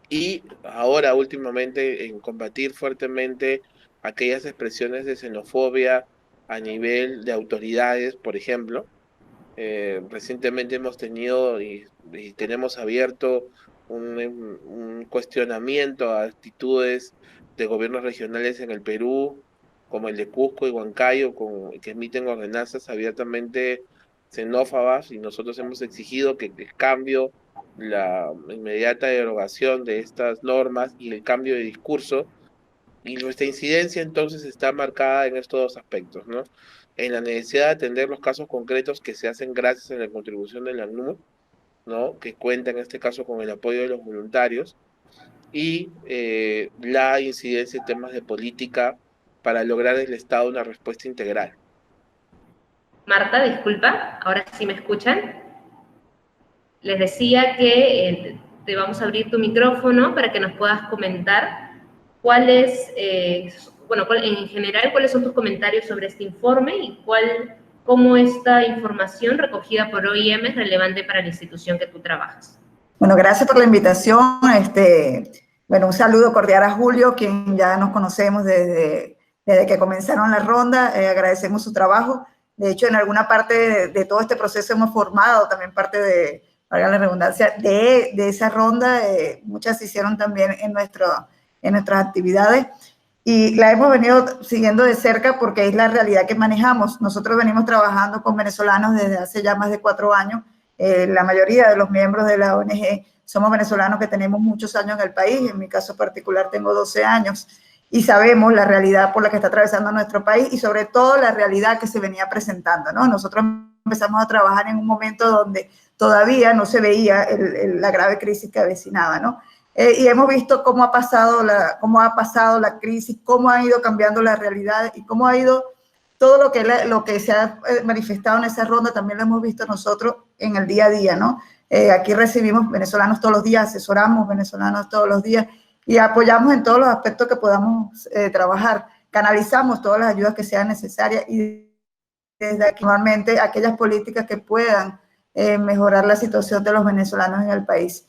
Y ahora últimamente en combatir fuertemente aquellas expresiones de xenofobia a nivel de autoridades, por ejemplo. Recientemente hemos tenido y tenemos abierto un cuestionamiento a actitudes de gobiernos regionales en el Perú, como el de Cusco y Huancayo, que emiten ordenanzas abiertamente xenófobas, y nosotros hemos exigido que el cambio, la inmediata derogación de estas normas y el cambio de discurso, y nuestra incidencia entonces está marcada en estos dos aspectos, ¿no? En la necesidad de atender los casos concretos que se hacen gracias a la contribución de la ACNUR, ¿no? Que cuenta en este caso con el apoyo de los voluntarios, y la incidencia en temas de política para lograr el Estado una respuesta integral. Marta, disculpa, ahora sí me escuchan. Les decía que te vamos a abrir tu micrófono para que nos puedas comentar cuáles, en general, cuáles son tus comentarios sobre este informe y cómo esta información recogida por OIM es relevante para la institución que tú trabajas. Bueno, gracias por la invitación. Bueno, un saludo cordial a Julio, quien ya nos conocemos desde que comenzaron la ronda. Agradecemos su trabajo. De hecho, en alguna parte de todo este proceso hemos formado también parte de, valga la redundancia, de esa ronda. Muchas se hicieron también en nuestras actividades, y la hemos venido siguiendo de cerca porque es la realidad que manejamos. Nosotros venimos trabajando con venezolanos desde hace ya más de 4 años. La mayoría de los miembros de la ONG somos venezolanos que tenemos muchos años en el país. En mi caso particular tengo 12 años, y sabemos la realidad por la que está atravesando nuestro país y sobre todo la realidad que se venía presentando, ¿no? Nosotros empezamos a trabajar en un momento donde todavía no se veía la grave crisis que avecinaba, ¿no? Y hemos visto cómo ha pasado la crisis, cómo ha ido cambiando la realidad y cómo ha ido todo lo que se ha manifestado en esa ronda. También lo hemos visto nosotros en el día a día, ¿no? Aquí recibimos venezolanos todos los días, asesoramos venezolanos todos los días y apoyamos en todos los aspectos que podamos trabajar. Canalizamos todas las ayudas que sean necesarias y desde aquí normalmente aquellas políticas que puedan mejorar la situación de los venezolanos en el país.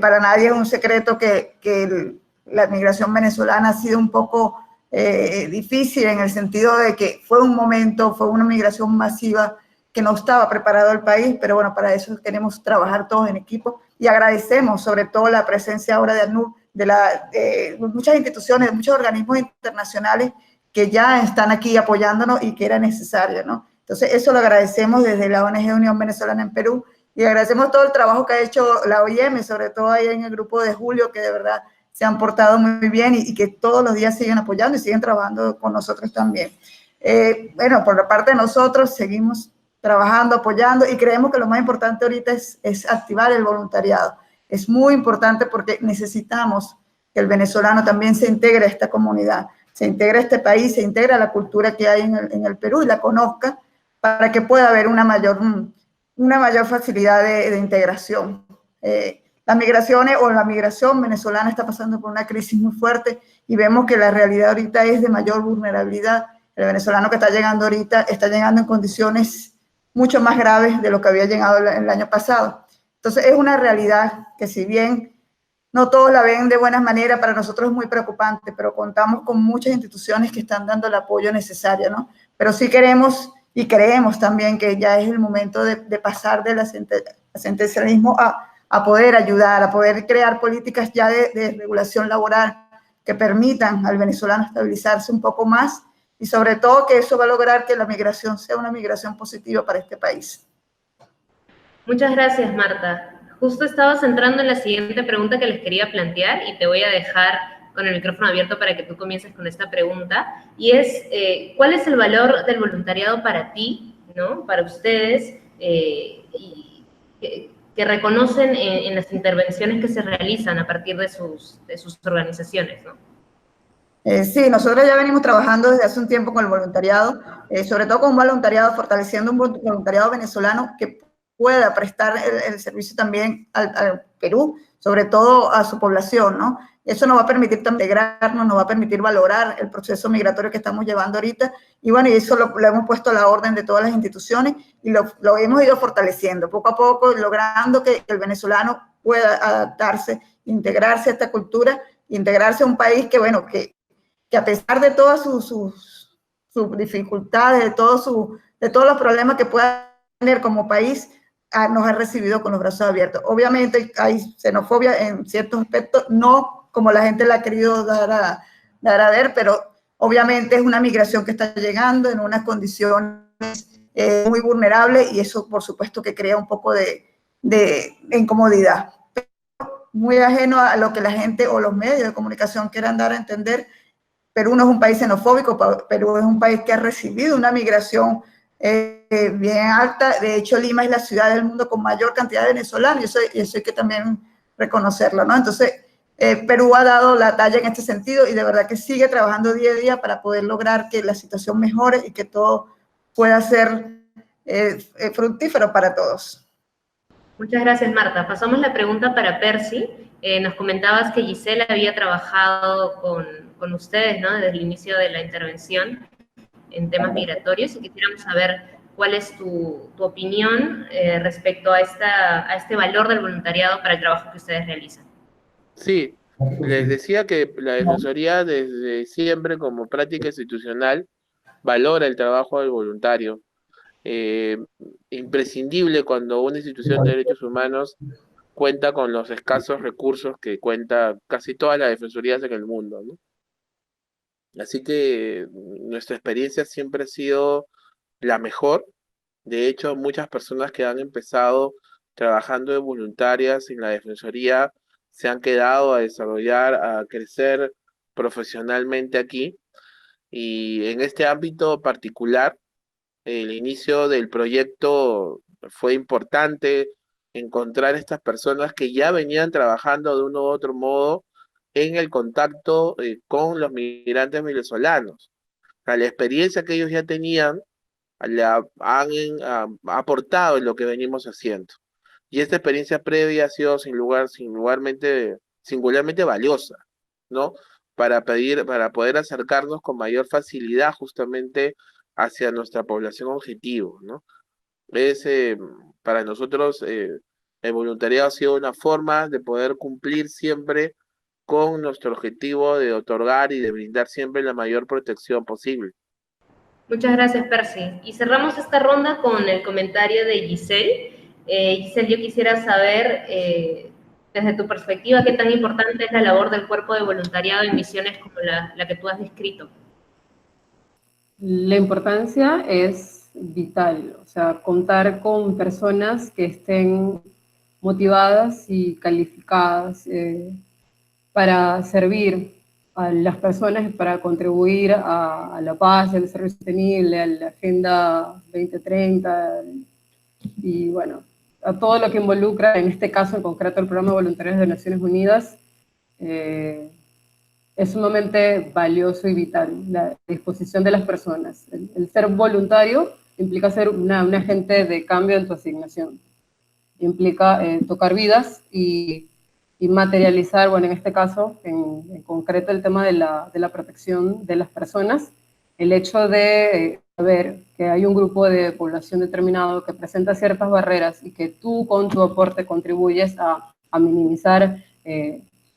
Para nadie es un secreto que la migración venezolana ha sido un poco difícil en el sentido de que fue una migración masiva que no estaba preparado el país, pero bueno, para eso queremos trabajar todos en equipo y agradecemos sobre todo la presencia ahora de ACNUR, de muchas instituciones, de muchos organismos internacionales que ya están aquí apoyándonos y que era necesario, ¿no? Entonces eso lo agradecemos desde la ONG Unión Venezolana en Perú, y agradecemos todo el trabajo que ha hecho la OIM, sobre todo ahí en el grupo de Julio, que de verdad se han portado muy bien y que todos los días siguen apoyando y siguen trabajando con nosotros también. Bueno, por la parte de nosotros seguimos trabajando, apoyando, y creemos que lo más importante ahorita es activar el voluntariado. Es muy importante porque necesitamos que el venezolano también se integre a esta comunidad, se integre a este país, se integre a la cultura que hay en el Perú y la conozca para que pueda haber una mayor facilidad de integración. Las migraciones o la migración venezolana está pasando por una crisis muy fuerte y vemos que la realidad ahorita es de mayor vulnerabilidad. El venezolano que está llegando ahorita está llegando en condiciones mucho más graves de lo que había llegado el año pasado. Entonces es una realidad que, si bien no todos la ven de buena manera, para nosotros es muy preocupante, pero contamos con muchas instituciones que están dando el apoyo necesario, ¿no? Pero sí queremos y creemos también que ya es el momento de pasar del asistencialismo a poder ayudar, a poder crear políticas ya de regulación laboral que permitan al venezolano estabilizarse un poco más y sobre todo que eso va a lograr que la migración sea una migración positiva para este país. Muchas gracias, Marta. Justo estabas entrando en la siguiente pregunta que les quería plantear y te voy a dejar con el micrófono abierto para que tú comiences con esta pregunta. Y es, ¿cuál es el valor del voluntariado para ti, ¿no? Para ustedes, y que reconocen en las intervenciones que se realizan a partir de sus organizaciones, ¿no? Sí, nosotros ya venimos trabajando desde hace un tiempo con el voluntariado, sobre todo con un voluntariado, fortaleciendo un voluntariado venezolano que pueda prestar el servicio también al Perú, sobre todo a su población, ¿no? Eso nos va a permitir integrarnos, nos va a permitir valorar el proceso migratorio que estamos llevando ahorita, y bueno, y eso lo hemos puesto a la orden de todas las instituciones, y lo hemos ido fortaleciendo, poco a poco, logrando que el venezolano pueda adaptarse, integrarse a esta cultura, integrarse a un país que, bueno, que a pesar de todas sus dificultades, de todos los problemas que pueda tener como país, nos ha recibido con los brazos abiertos. Obviamente hay xenofobia en ciertos aspectos, no como la gente la ha querido dar a ver, pero obviamente es una migración que está llegando en unas condiciones muy vulnerables, y eso por supuesto que crea un poco de incomodidad. Pero muy ajeno a lo que la gente o los medios de comunicación quieran dar a entender. Perú no es un país xenofóbico, Perú es un país que ha recibido una migración bien alta. De hecho, Lima es la ciudad del mundo con mayor cantidad de venezolanos, y eso hay que también reconocerlo, ¿no? Entonces, Perú ha dado la talla en este sentido, y de verdad que sigue trabajando día a día para poder lograr que la situación mejore y que todo pueda ser fructífero para todos. Muchas gracias, Marta. Pasamos la pregunta para Percy. Nos comentabas que Giselle había trabajado con ustedes, ¿no? Desde el inicio de la intervención en temas migratorios, y quisiéramos saber cuál es tu opinión respecto a este valor del voluntariado para el trabajo que ustedes realizan. Sí, les decía que la Defensoría desde siempre como práctica institucional valora el trabajo del voluntario. Imprescindible cuando una institución de derechos humanos cuenta con los escasos recursos que cuenta casi todas las defensorías en el mundo, ¿no? Así que nuestra experiencia siempre ha sido la mejor. De hecho, muchas personas que han empezado trabajando de voluntarias en la defensoría se han quedado a desarrollar, a crecer profesionalmente aquí. Y en este ámbito particular, el inicio del proyecto fue importante encontrar estas personas que ya venían trabajando de uno u otro modo en el contacto con los migrantes venezolanos. O sea, la experiencia que ellos ya tenían la han aportado en lo que venimos haciendo. Y esta experiencia previa ha sido singularmente valiosa, ¿no? Para poder acercarnos con mayor facilidad justamente hacia nuestra población objetivo, ¿no? Para nosotros el voluntariado ha sido una forma de poder cumplir siempre con nuestro objetivo de otorgar y de brindar siempre la mayor protección posible. Muchas gracias, Percy. Y cerramos esta ronda con el comentario de Giselle. Giselle, yo quisiera saber, desde tu perspectiva, qué tan importante es la labor del cuerpo de voluntariado en misiones como la que tú has descrito. La importancia es vital, o sea, contar con personas que estén motivadas y calificadas para servir a las personas y para contribuir a la paz, al desarrollo sostenible, a la Agenda 2030 y, bueno, a todo lo que involucra, en este caso en concreto, el Programa de Voluntarios de Naciones Unidas. Es sumamente valioso y vital la disposición de las personas. El ser voluntario implica ser un agente de cambio en tu asignación. Implica tocar vidas y materializar, bueno, en este caso, en concreto, el tema de la protección de las personas. El hecho de saber que hay un grupo de población determinado que presenta ciertas barreras y que tú con tu aporte contribuyes a minimizar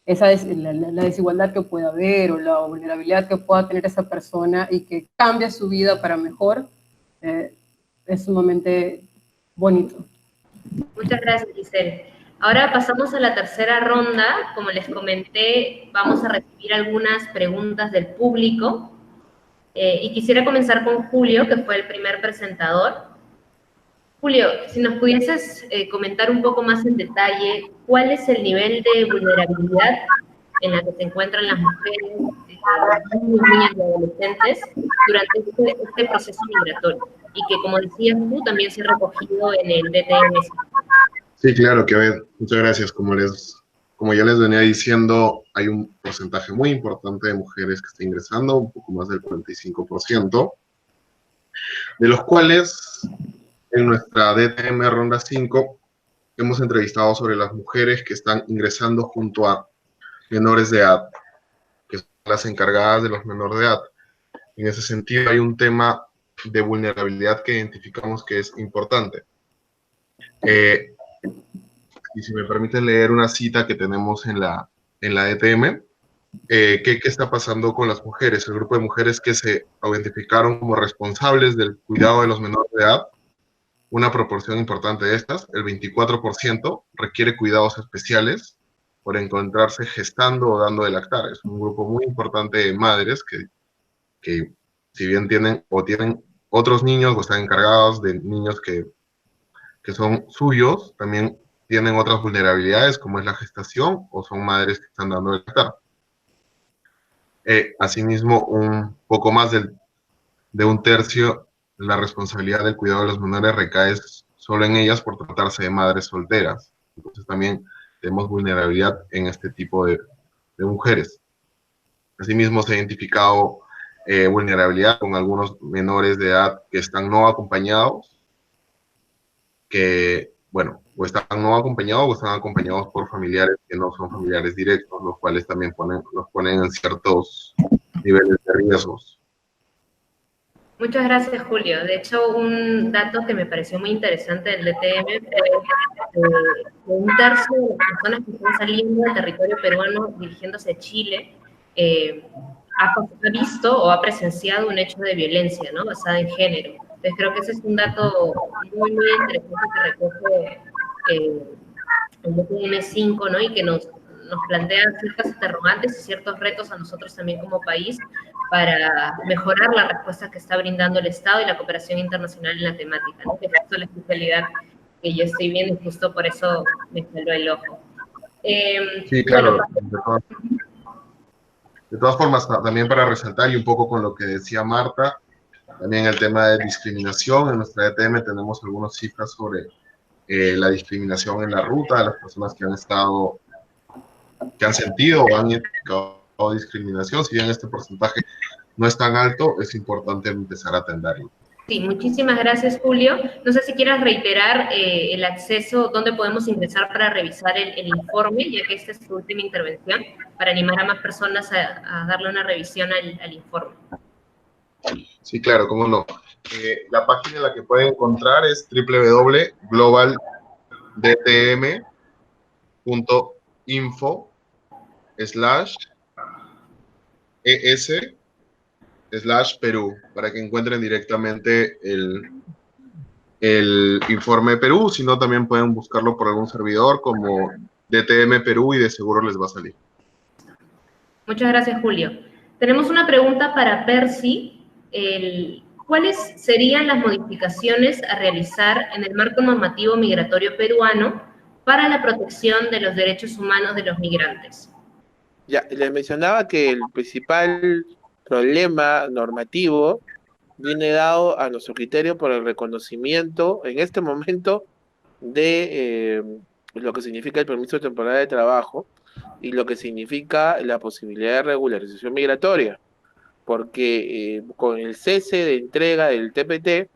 la desigualdad que pueda haber o la vulnerabilidad que pueda tener esa persona y que cambie su vida para mejor, es sumamente bonito. Muchas gracias, Giselle. Ahora pasamos a la tercera ronda. Como les comenté, vamos a recibir algunas preguntas del público. Y quisiera comenzar con Julio, que fue el primer presentador. Julio, si nos pudieses comentar un poco más en detalle cuál es el nivel de vulnerabilidad en la que se encuentran las mujeres, los niños, niñas y adolescentes durante este proceso migratorio, y que, como decías tú, también se ha recogido en el DTM. Sí, claro, que muchas gracias. Como ya les venía diciendo, hay un porcentaje muy importante de mujeres que está ingresando, un poco más del 45%, de los cuales en nuestra DTM Ronda 5 hemos entrevistado sobre las mujeres que están ingresando junto a menores de edad, que son las encargadas de los menores de edad. En ese sentido, hay un tema de vulnerabilidad que identificamos que es importante. Y si me permiten leer una cita que tenemos en la DTM, ¿qué está pasando con las mujeres? El grupo de mujeres que se identificaron como responsables del cuidado de los menores de edad, una proporción importante de estas, el 24%, requiere cuidados especiales por encontrarse gestando o dando de lactar. Es un grupo muy importante de madres que si bien tienen otros niños o están encargados de niños que son suyos, también tienen otras vulnerabilidades como es la gestación o son madres que están dando de lactar. Asimismo, un poco más de un tercio de la responsabilidad del cuidado de los menores recae solo en ellas por tratarse de madres solteras. Entonces también tenemos vulnerabilidad en este tipo de mujeres. Asimismo, se ha identificado vulnerabilidad con algunos menores de edad que están no acompañados, que, bueno, o están no acompañados o están acompañados por familiares que no son familiares directos, los cuales también los ponen en ciertos niveles de riesgos. Muchas gracias, Julio. De hecho, un dato que me pareció muy interesante del DTM fue que un tercio de las personas que están saliendo del territorio peruano dirigiéndose a Chile ha visto o ha presenciado un hecho de violencia, ¿no?, basada en género. Entonces creo que ese es un dato muy, muy interesante que recoge el DTM 5, ¿no?, y que nos plantea ciertas interrogantes y ciertos retos a nosotros también como país para mejorar la respuesta que está brindando el Estado y la cooperación internacional en la temática, ¿no?, que es justo la especialidad que yo estoy viendo y justo por eso me salió el ojo. Sí, claro. Bueno, de todas formas, también para resaltar y un poco con lo que decía Marta, también el tema de discriminación. En nuestra DTM tenemos algunas cifras sobre la discriminación en la ruta de las personas que han sentido o han identificado discriminación. Si bien este porcentaje no es tan alto, es importante empezar a atenderlo. Sí, muchísimas gracias, Julio. No sé si quieras reiterar el acceso, dónde podemos ingresar para revisar el informe, ya que esta es tu última intervención, para animar a más personas a darle una revisión al informe. Sí, claro, cómo no. La página en la que pueden encontrar es www.dtm.info/ES/Perú, para que encuentren directamente el informe de Perú, si no también pueden buscarlo por algún servidor como DTM Perú y de seguro les va a salir. Muchas gracias, Julio. Tenemos una pregunta para Percy. ¿Cuáles serían las modificaciones a realizar en el marco normativo migratorio peruano para la protección de los derechos humanos de los migrantes? Ya, les mencionaba que el principal problema normativo viene dado a nuestro criterio por el reconocimiento en este momento de lo que significa el permiso temporal de trabajo y lo que significa la posibilidad de regularización migratoria, porque con el cese de entrega del TPT,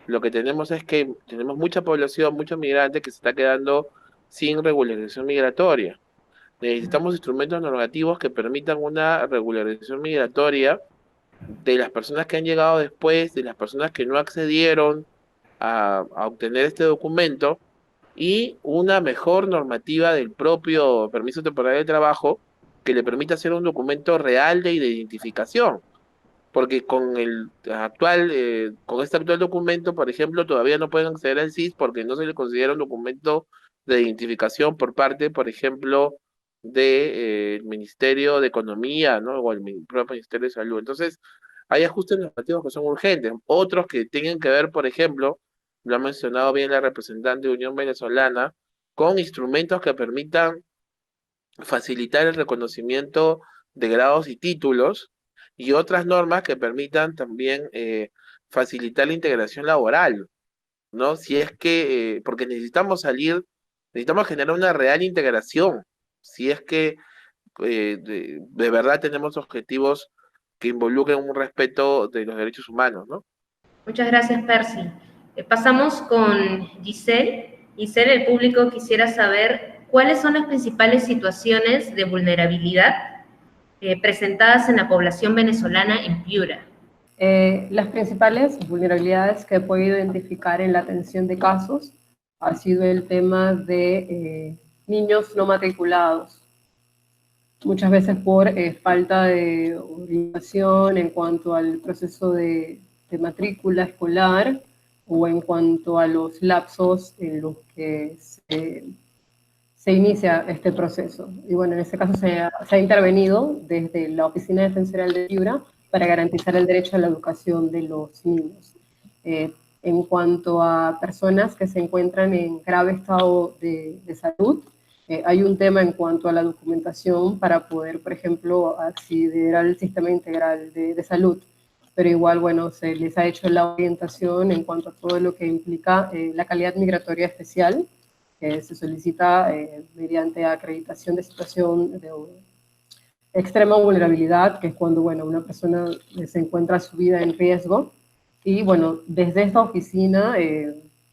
lo que tenemos es que tenemos mucha población, muchos migrantes que se está quedando sin regularización migratoria. Necesitamos instrumentos normativos que permitan una regularización migratoria de las personas que han llegado después, de las personas que no accedieron a obtener este documento, y una mejor normativa del propio permiso temporal de trabajo que le permita hacer un documento real de identificación. Porque con con este actual documento, por ejemplo, todavía no pueden acceder al SIS porque no se le considera un documento de identificación por parte, por ejemplo, del Ministerio de Economía, ¿no?, o el propio Ministerio de Salud. Entonces, hay ajustes normativos que son urgentes, otros que tienen que ver, por ejemplo, lo ha mencionado bien la representante de Unión Venezolana, con instrumentos que permitan facilitar el reconocimiento de grados y títulos, y otras normas que permitan también facilitar la integración laboral, ¿no? Si es que, porque necesitamos generar una real integración, si es que de verdad tenemos objetivos que involucren un respeto de los derechos humanos, ¿no? Muchas gracias, Percy. Pasamos con Giselle. Giselle, el público quisiera saber cuáles son las principales situaciones de vulnerabilidad presentadas en la población venezolana en Piura. Las principales vulnerabilidades que he podido identificar en la atención de casos ha sido el tema de niños no matriculados, muchas veces por falta de orientación en cuanto al proceso de matrícula escolar o en cuanto a los lapsos en los que se inicia este proceso. Y bueno, en este caso se ha intervenido desde la Oficina Defensorial de Piura para garantizar el derecho a la educación de los niños. En cuanto a personas que se encuentran en grave estado de salud, hay un tema en cuanto a la documentación para poder, por ejemplo, acceder al sistema integral de salud. Pero igual, bueno, se les ha hecho la orientación en cuanto a todo lo que implica la calidad migratoria especial, que se solicita mediante acreditación de situación de extrema vulnerabilidad, que es cuando, bueno, una persona se encuentra su vida en riesgo. Y, bueno, desde esta oficina,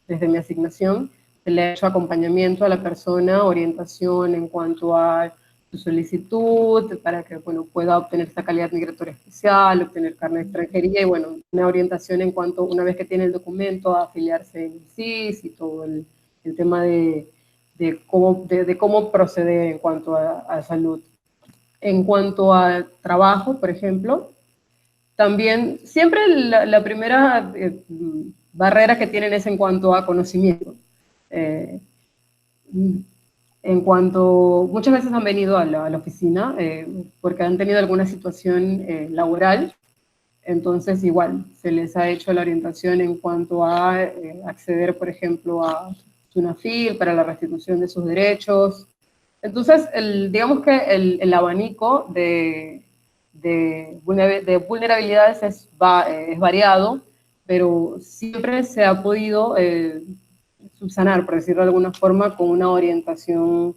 desde mi asignación, se le ha hecho acompañamiento a la persona, orientación en cuanto a su solicitud, para que, bueno, pueda obtener esta calidad migratoria especial, obtener carnet de extranjería, y, bueno, una orientación en cuanto, una vez que tiene el documento, a afiliarse en el SIS y todo el tema de cómo proceder en cuanto a salud. En cuanto a trabajo, por ejemplo, también siempre la primera barrera que tienen es en cuanto a conocimiento. En cuanto, muchas veces han venido a la oficina porque han tenido alguna situación laboral, entonces igual se les ha hecho la orientación en cuanto a acceder, por ejemplo, a SUNAFIL para la restitución de sus derechos. Entonces, digamos que el abanico de vulnerabilidades es variado, pero siempre se ha podido subsanar, por decirlo de alguna forma, con una orientación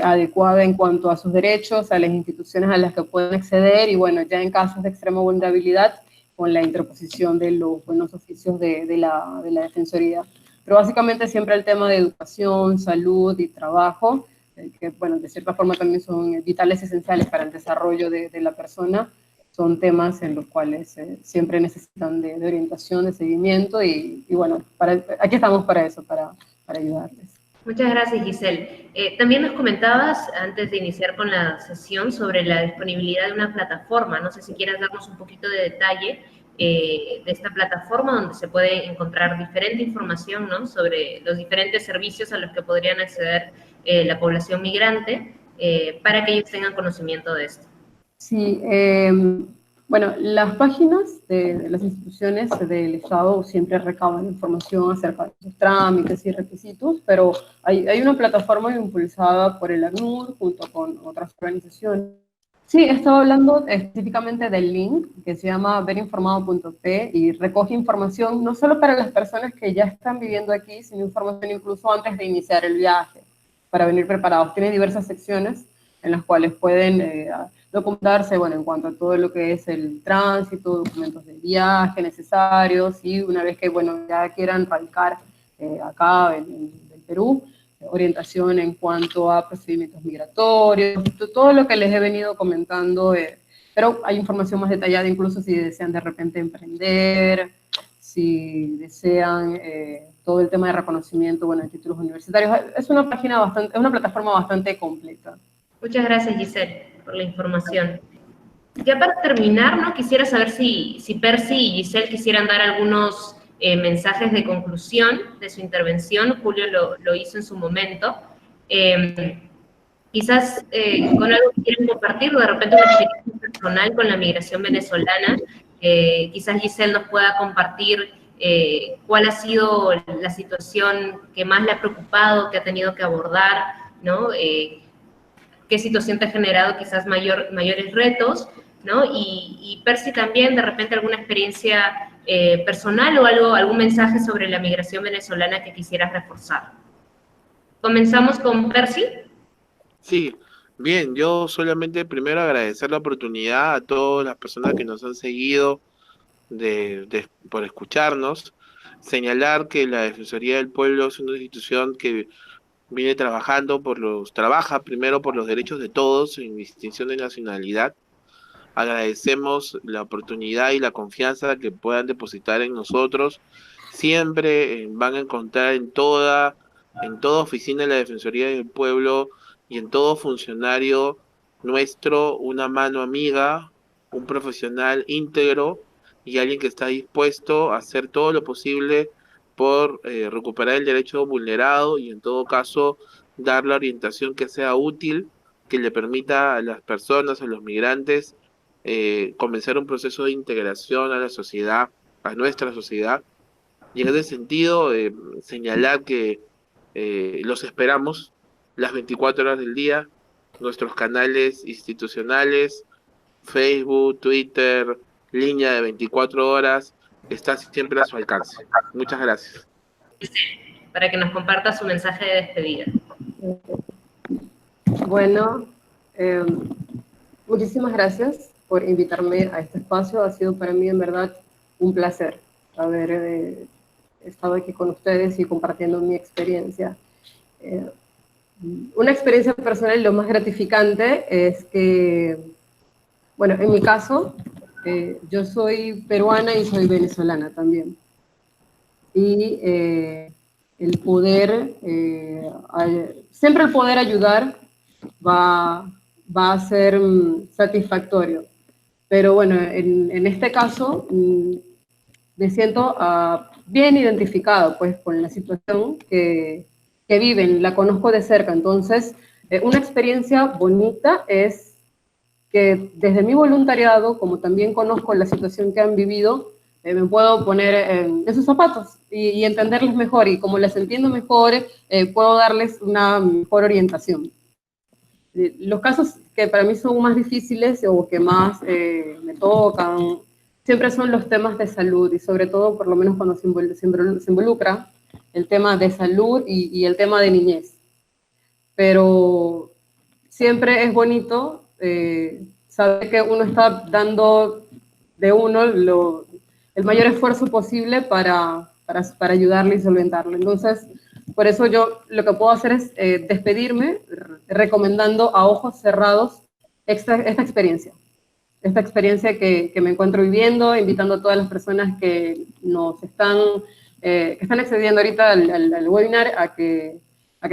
adecuada en cuanto a sus derechos, a las instituciones a las que pueden acceder, y bueno, ya en casos de extrema vulnerabilidad, con la interposición de los buenos oficios de la Defensoría. Pero básicamente siempre el tema de educación, salud y trabajo, que bueno, de cierta forma también son vitales, esenciales para el desarrollo de la persona, son temas en los cuales siempre necesitan de orientación, de seguimiento, y bueno, aquí estamos para eso, para ayudarles. Muchas gracias, Giselle. También nos comentabas, antes de iniciar con la sesión, sobre la disponibilidad de una plataforma. No sé si quieras darnos un poquito de detalle de esta plataforma, donde se puede encontrar diferente información, ¿no?, sobre los diferentes servicios a los que podrían acceder la población migrante, para que ellos tengan conocimiento de esto. Sí, bueno, las páginas de las instituciones del Estado siempre recaban información acerca de sus trámites y requisitos, pero hay una plataforma impulsada por el ACNUR junto con otras organizaciones. Sí, estaba hablando específicamente del link que se llama verinformado.p, y recoge información no solo para las personas que ya están viviendo aquí, sino información incluso antes de iniciar el viaje, para venir preparados. Tiene diversas secciones en las cuales pueden documentarse, bueno, en cuanto a todo lo que es el tránsito, documentos de viaje necesarios, y una vez que, bueno, ya quieran radicar acá en Perú, orientación en cuanto a procedimientos migratorios, todo lo que les he venido comentando, pero hay información más detallada, incluso si desean de repente emprender, si desean todo el tema de reconocimiento, bueno, de títulos universitarios. Es una página es una plataforma bastante completa. Muchas gracias, Giselle, por la información. Ya para terminar, ¿no?, quisiera saber si Percy y Giselle quisieran dar algunos mensajes de conclusión de su intervención. Julio lo hizo en su momento. Quizás con algo que quieren compartir, de repente una experiencia personal con la migración venezolana, Quizás Giselle nos pueda compartir cuál ha sido la situación que más le ha preocupado, que ha tenido que abordar, ¿no? Qué situación te ha generado quizás mayores retos, ¿no? Y Percy también, de repente, alguna experiencia personal o algún mensaje sobre la migración venezolana que quisieras reforzar. ¿Comenzamos con Percy? Sí, bien, yo solamente primero agradecer la oportunidad a todas las personas que nos han seguido por escucharnos, señalar que la Defensoría del Pueblo es una institución que viene trabaja primero por los derechos de todos, sin distinción de nacionalidad. Agradecemos la oportunidad y la confianza que puedan depositar en nosotros. Siempre van a encontrar en toda oficina de la Defensoría del Pueblo y en todo funcionario nuestro una mano amiga, un profesional íntegro y alguien que está dispuesto a hacer todo lo posible por recuperar el derecho vulnerado y en todo caso dar la orientación que sea útil, que le permita a las personas, a los migrantes, comenzar un proceso de integración a la sociedad, a nuestra sociedad. Y en ese sentido, señalar que los esperamos las 24 horas del día, nuestros canales institucionales, Facebook, Twitter, línea de 24 horas, está siempre a su alcance. Muchas gracias. Para que nos comparta su mensaje de despedida. Bueno, muchísimas gracias por invitarme a este espacio. Ha sido para mí, en verdad, un placer haber estado aquí con ustedes y compartiendo mi experiencia. Una experiencia personal, lo más gratificante es que, bueno, en mi caso, yo soy peruana y soy venezolana también. Y el poder, siempre el poder ayudar va a ser satisfactorio. Pero bueno, en este caso me siento bien identificado pues con la situación que viven, la conozco de cerca. Entonces, una experiencia bonita es que desde mi voluntariado, como también conozco la situación que han vivido, me puedo poner en sus zapatos y entenderles mejor, y como les entiendo mejor, puedo darles una mejor orientación. Los casos que para mí son más difíciles o que más me tocan, siempre son los temas de salud, y sobre todo, por lo menos cuando se involucra el tema de salud y el tema de niñez. Pero siempre es bonito saber que uno está dando de uno el mayor esfuerzo posible para ayudarle y solventarlo. Entonces, por eso yo lo que puedo hacer es despedirme recomendando a ojos cerrados esta experiencia. Esta experiencia que me encuentro viviendo, invitando a todas las personas que nos están accediendo ahorita al webinar a que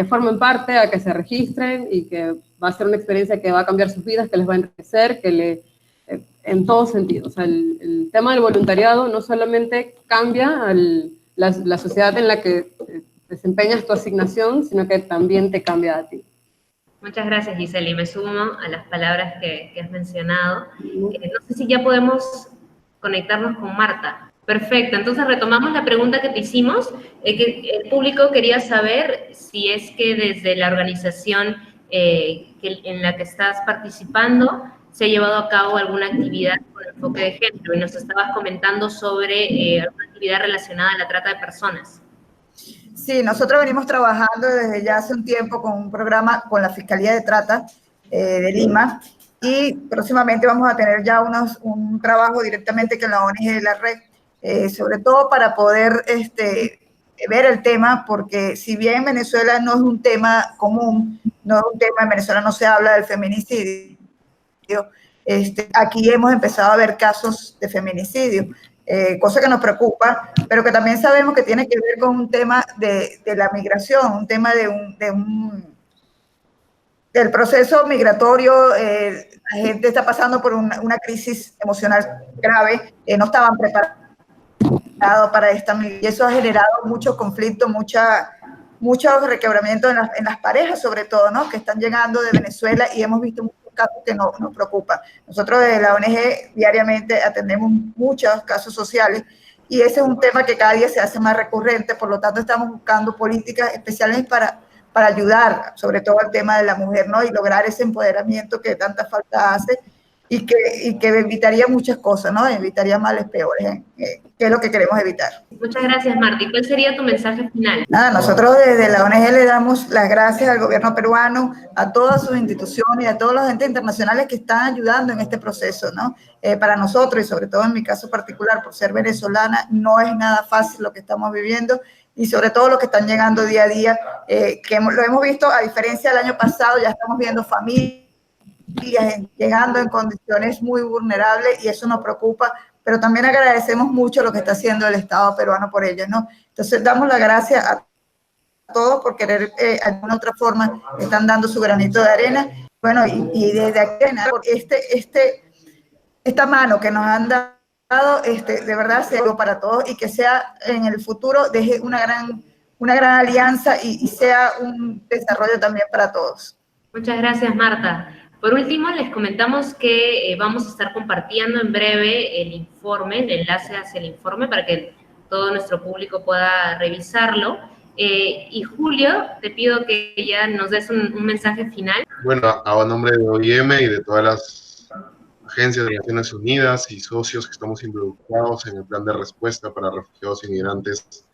formen parte, a que se registren, y que va a ser una experiencia que va a cambiar sus vidas, que les va a enriquecer, en todos sentidos. O sea, el tema del voluntariado no solamente cambia la sociedad en la que desempeñas tu asignación, sino que también te cambia a ti. Muchas gracias, Giselle, y me sumo a las palabras que has mencionado. No sé si ya podemos conectarnos con Marta. Perfecto, entonces retomamos la pregunta que te hicimos, que el público quería saber si es que desde la organización en la que estás participando se ha llevado a cabo alguna actividad con enfoque de género, y nos estabas comentando sobre alguna actividad relacionada a la trata de personas. Sí, nosotros venimos trabajando desde ya hace un tiempo con un programa con la Fiscalía de Trata de Lima, y próximamente vamos a tener ya un trabajo directamente con la ONG de la red, sobre todo para poder ver el tema, porque si bien en Venezuela no es un tema común, en Venezuela no se habla del feminicidio, aquí hemos empezado a ver casos de feminicidio, cosa que nos preocupa, pero que también sabemos que tiene que ver con un tema de la migración, un tema del proceso migratorio. La gente está pasando por una crisis emocional grave, no estaban preparados para esta migración, y eso ha generado mucho conflicto, mucho requebramiento en las parejas, sobre todo, ¿no?, que están llegando de Venezuela, y hemos visto muchos casos que nos preocupan. Nosotros desde la ONG diariamente atendemos muchos casos sociales y ese es un tema que cada día se hace más recurrente, por lo tanto estamos buscando políticas especiales para ayudar, sobre todo al tema de la mujer, ¿no? Y lograr ese empoderamiento que tanta falta hace y que evitaría muchas cosas, ¿no? Evitaría males peores, que es lo que queremos evitar. Muchas gracias, Marta. ¿Y cuál sería tu mensaje final? Nada, nosotros desde la ONG le damos las gracias al gobierno peruano, a todas sus instituciones y a todos los entes internacionales que están ayudando en este proceso, ¿no? Para nosotros, y sobre todo en mi caso particular, por ser venezolana, no es nada fácil lo que estamos viviendo, y sobre todo lo que están llegando día a día, que lo hemos visto, a diferencia del año pasado, ya estamos viendo familias llegando en condiciones muy vulnerables y eso nos preocupa, pero también agradecemos mucho lo que está haciendo el Estado peruano por ellos, ¿no? Entonces damos las gracias a todos por querer, de alguna otra forma, están dando su granito de arena. Bueno, y desde aquí, esta mano que nos han dado, de verdad sea algo para todos y que sea en el futuro, deje una gran alianza y sea un desarrollo también para todos. Muchas gracias, Marta. Por último, les comentamos que vamos a estar compartiendo en breve el informe, el enlace hacia el informe para que todo nuestro público pueda revisarlo. Y Julio, te pido que ya nos des un mensaje final. Bueno, a nombre de OIM y de todas las agencias de Naciones Unidas y socios que estamos involucrados en el plan de respuesta para refugiados e inmigrantes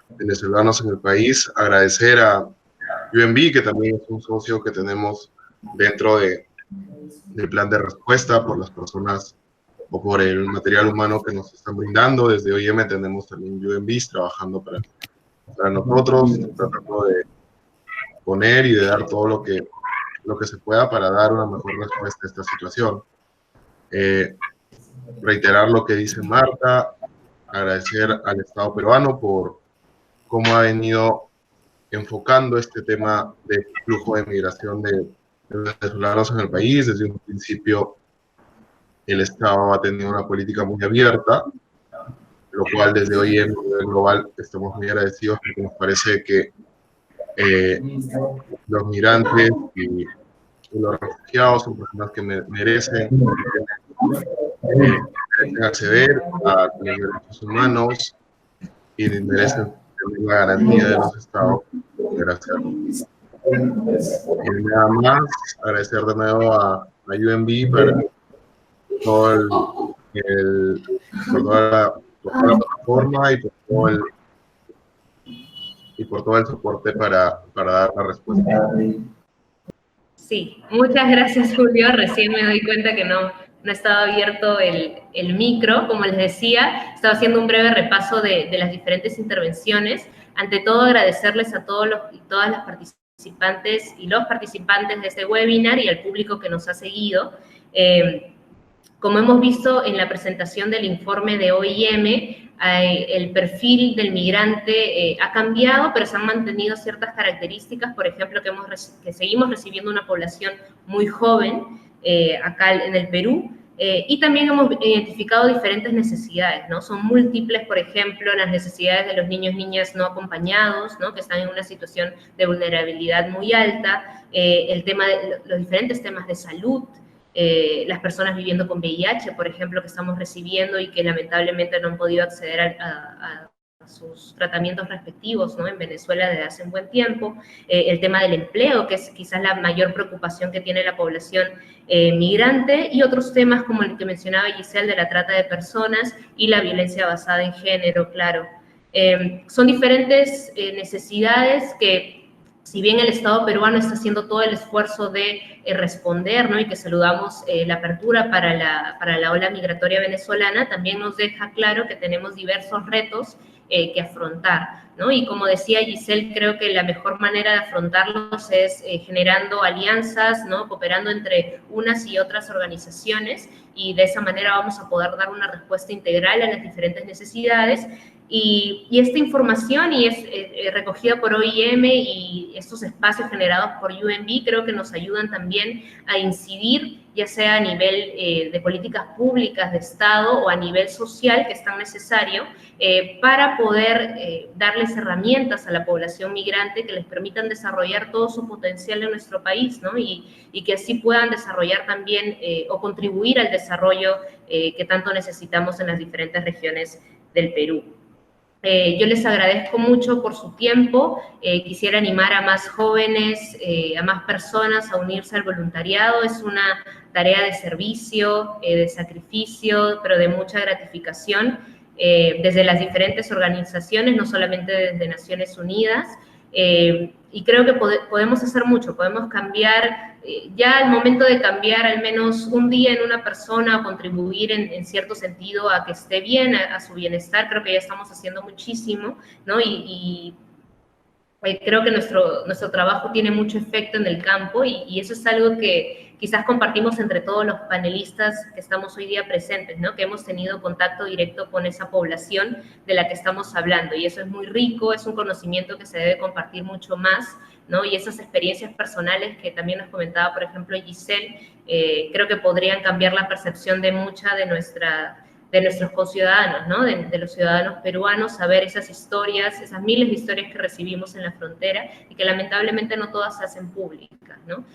venezolanos en el país, agradecer a UNV, que también es un socio que tenemos dentro del plan de respuesta por las personas o por el material humano que nos están brindando. Desde OIM tenemos también UNVs trabajando para nosotros, tratando de poner y de dar todo lo que se pueda para dar una mejor respuesta a esta situación. Reiterar lo que dice Marta, agradecer al Estado peruano por cómo ha venido enfocando este tema de flujo de migración de venezolanos en el país. Desde un principio el Estado ha tenido una política muy abierta, lo cual desde hoy en nivel global estamos muy agradecidos porque nos parece que los migrantes y los refugiados son personas que merecen acceder a los derechos humanos y merecen tener la garantía de los estados de hacerlo. Y nada más, agradecer de nuevo a UNV por toda la plataforma y por todo el soporte para dar la respuesta. Sí, muchas gracias, Julio. Recién me doy cuenta que no estaba abierto el micro. Como les decía, estaba haciendo un breve repaso de las diferentes intervenciones. Ante todo, agradecerles a todas las participantes y los participantes de este webinar y al público que nos ha seguido. Como hemos visto en la presentación del informe de OIM, el perfil del migrante ha cambiado, pero se han mantenido ciertas características, por ejemplo, que seguimos recibiendo una población muy joven acá en el Perú, y también hemos identificado diferentes necesidades, ¿no? Son múltiples, por ejemplo, las necesidades de los niños y niñas no acompañados, ¿no? Que están en una situación de vulnerabilidad muy alta, el tema de los diferentes temas de salud, las personas viviendo con VIH, por ejemplo, que estamos recibiendo y que lamentablemente no han podido acceder a sus tratamientos respectivos, ¿no? En Venezuela desde hace un buen tiempo, el tema del empleo, que es quizás la mayor preocupación que tiene la población migrante, y otros temas como el que mencionaba Giselle de la trata de personas y la violencia basada en género, claro. Son diferentes necesidades que, si bien el Estado peruano está haciendo todo el esfuerzo de responder, ¿no? Y que saludamos la apertura para la ola migratoria venezolana, también nos deja claro que tenemos diversos retos que afrontar, ¿no? Y como decía Giselle, creo que la mejor manera de afrontarlos es generando alianzas, ¿no? Cooperando entre unas y otras organizaciones, y de esa manera vamos a poder dar una respuesta integral a las diferentes necesidades. Y esta información es recogida por OIM y estos espacios generados por UNB creo que nos ayudan también a incidir, ya sea a nivel de políticas públicas de Estado o a nivel social, que es tan necesario, para poder darles herramientas a la población migrante que les permitan desarrollar todo su potencial en nuestro país, ¿no? Y que así puedan desarrollar también o contribuir al desarrollo que tanto necesitamos en las diferentes regiones del Perú. Yo les agradezco mucho por su tiempo, quisiera animar a más jóvenes, a más personas a unirse al voluntariado. Es una tarea de servicio, de sacrificio, pero de mucha gratificación, desde las diferentes organizaciones, no solamente desde Naciones Unidas, y creo que podemos hacer mucho, podemos cambiar, ya al momento de cambiar al menos un día en una persona o contribuir en cierto sentido a que esté bien, a su bienestar, creo que ya estamos haciendo muchísimo, ¿no? Y creo que nuestro trabajo tiene mucho efecto en el campo y eso es algo que quizás compartimos entre todos los panelistas que estamos hoy día presentes, ¿no? Que hemos tenido contacto directo con esa población de la que estamos hablando, y eso es muy rico, es un conocimiento que se debe compartir mucho más, ¿no? Y esas experiencias personales que también nos comentaba, por ejemplo, Giselle, creo que podrían cambiar la percepción de mucha de nuestros conciudadanos, ¿no? De los ciudadanos peruanos, saber esas historias, esas miles de historias que recibimos en la frontera y que lamentablemente no todas se hacen públicas, ¿no?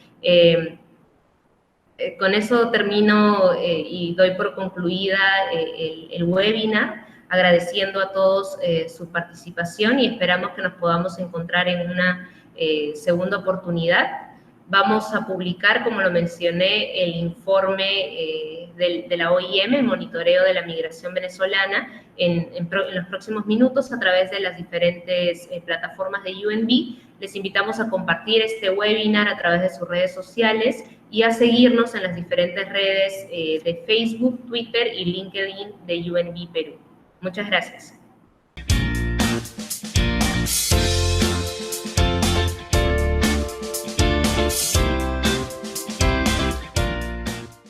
Con eso termino y doy por concluida el webinar, agradeciendo a todos su participación y esperamos que nos podamos encontrar en una segunda oportunidad. Vamos a publicar, como lo mencioné, el informe de la OIM, el monitoreo de la migración venezolana, en los próximos minutos a través de las diferentes plataformas de UNB. Les invitamos a compartir este webinar a través de sus redes sociales y a seguirnos en las diferentes redes de Facebook, Twitter y LinkedIn de UNB Perú. Muchas gracias.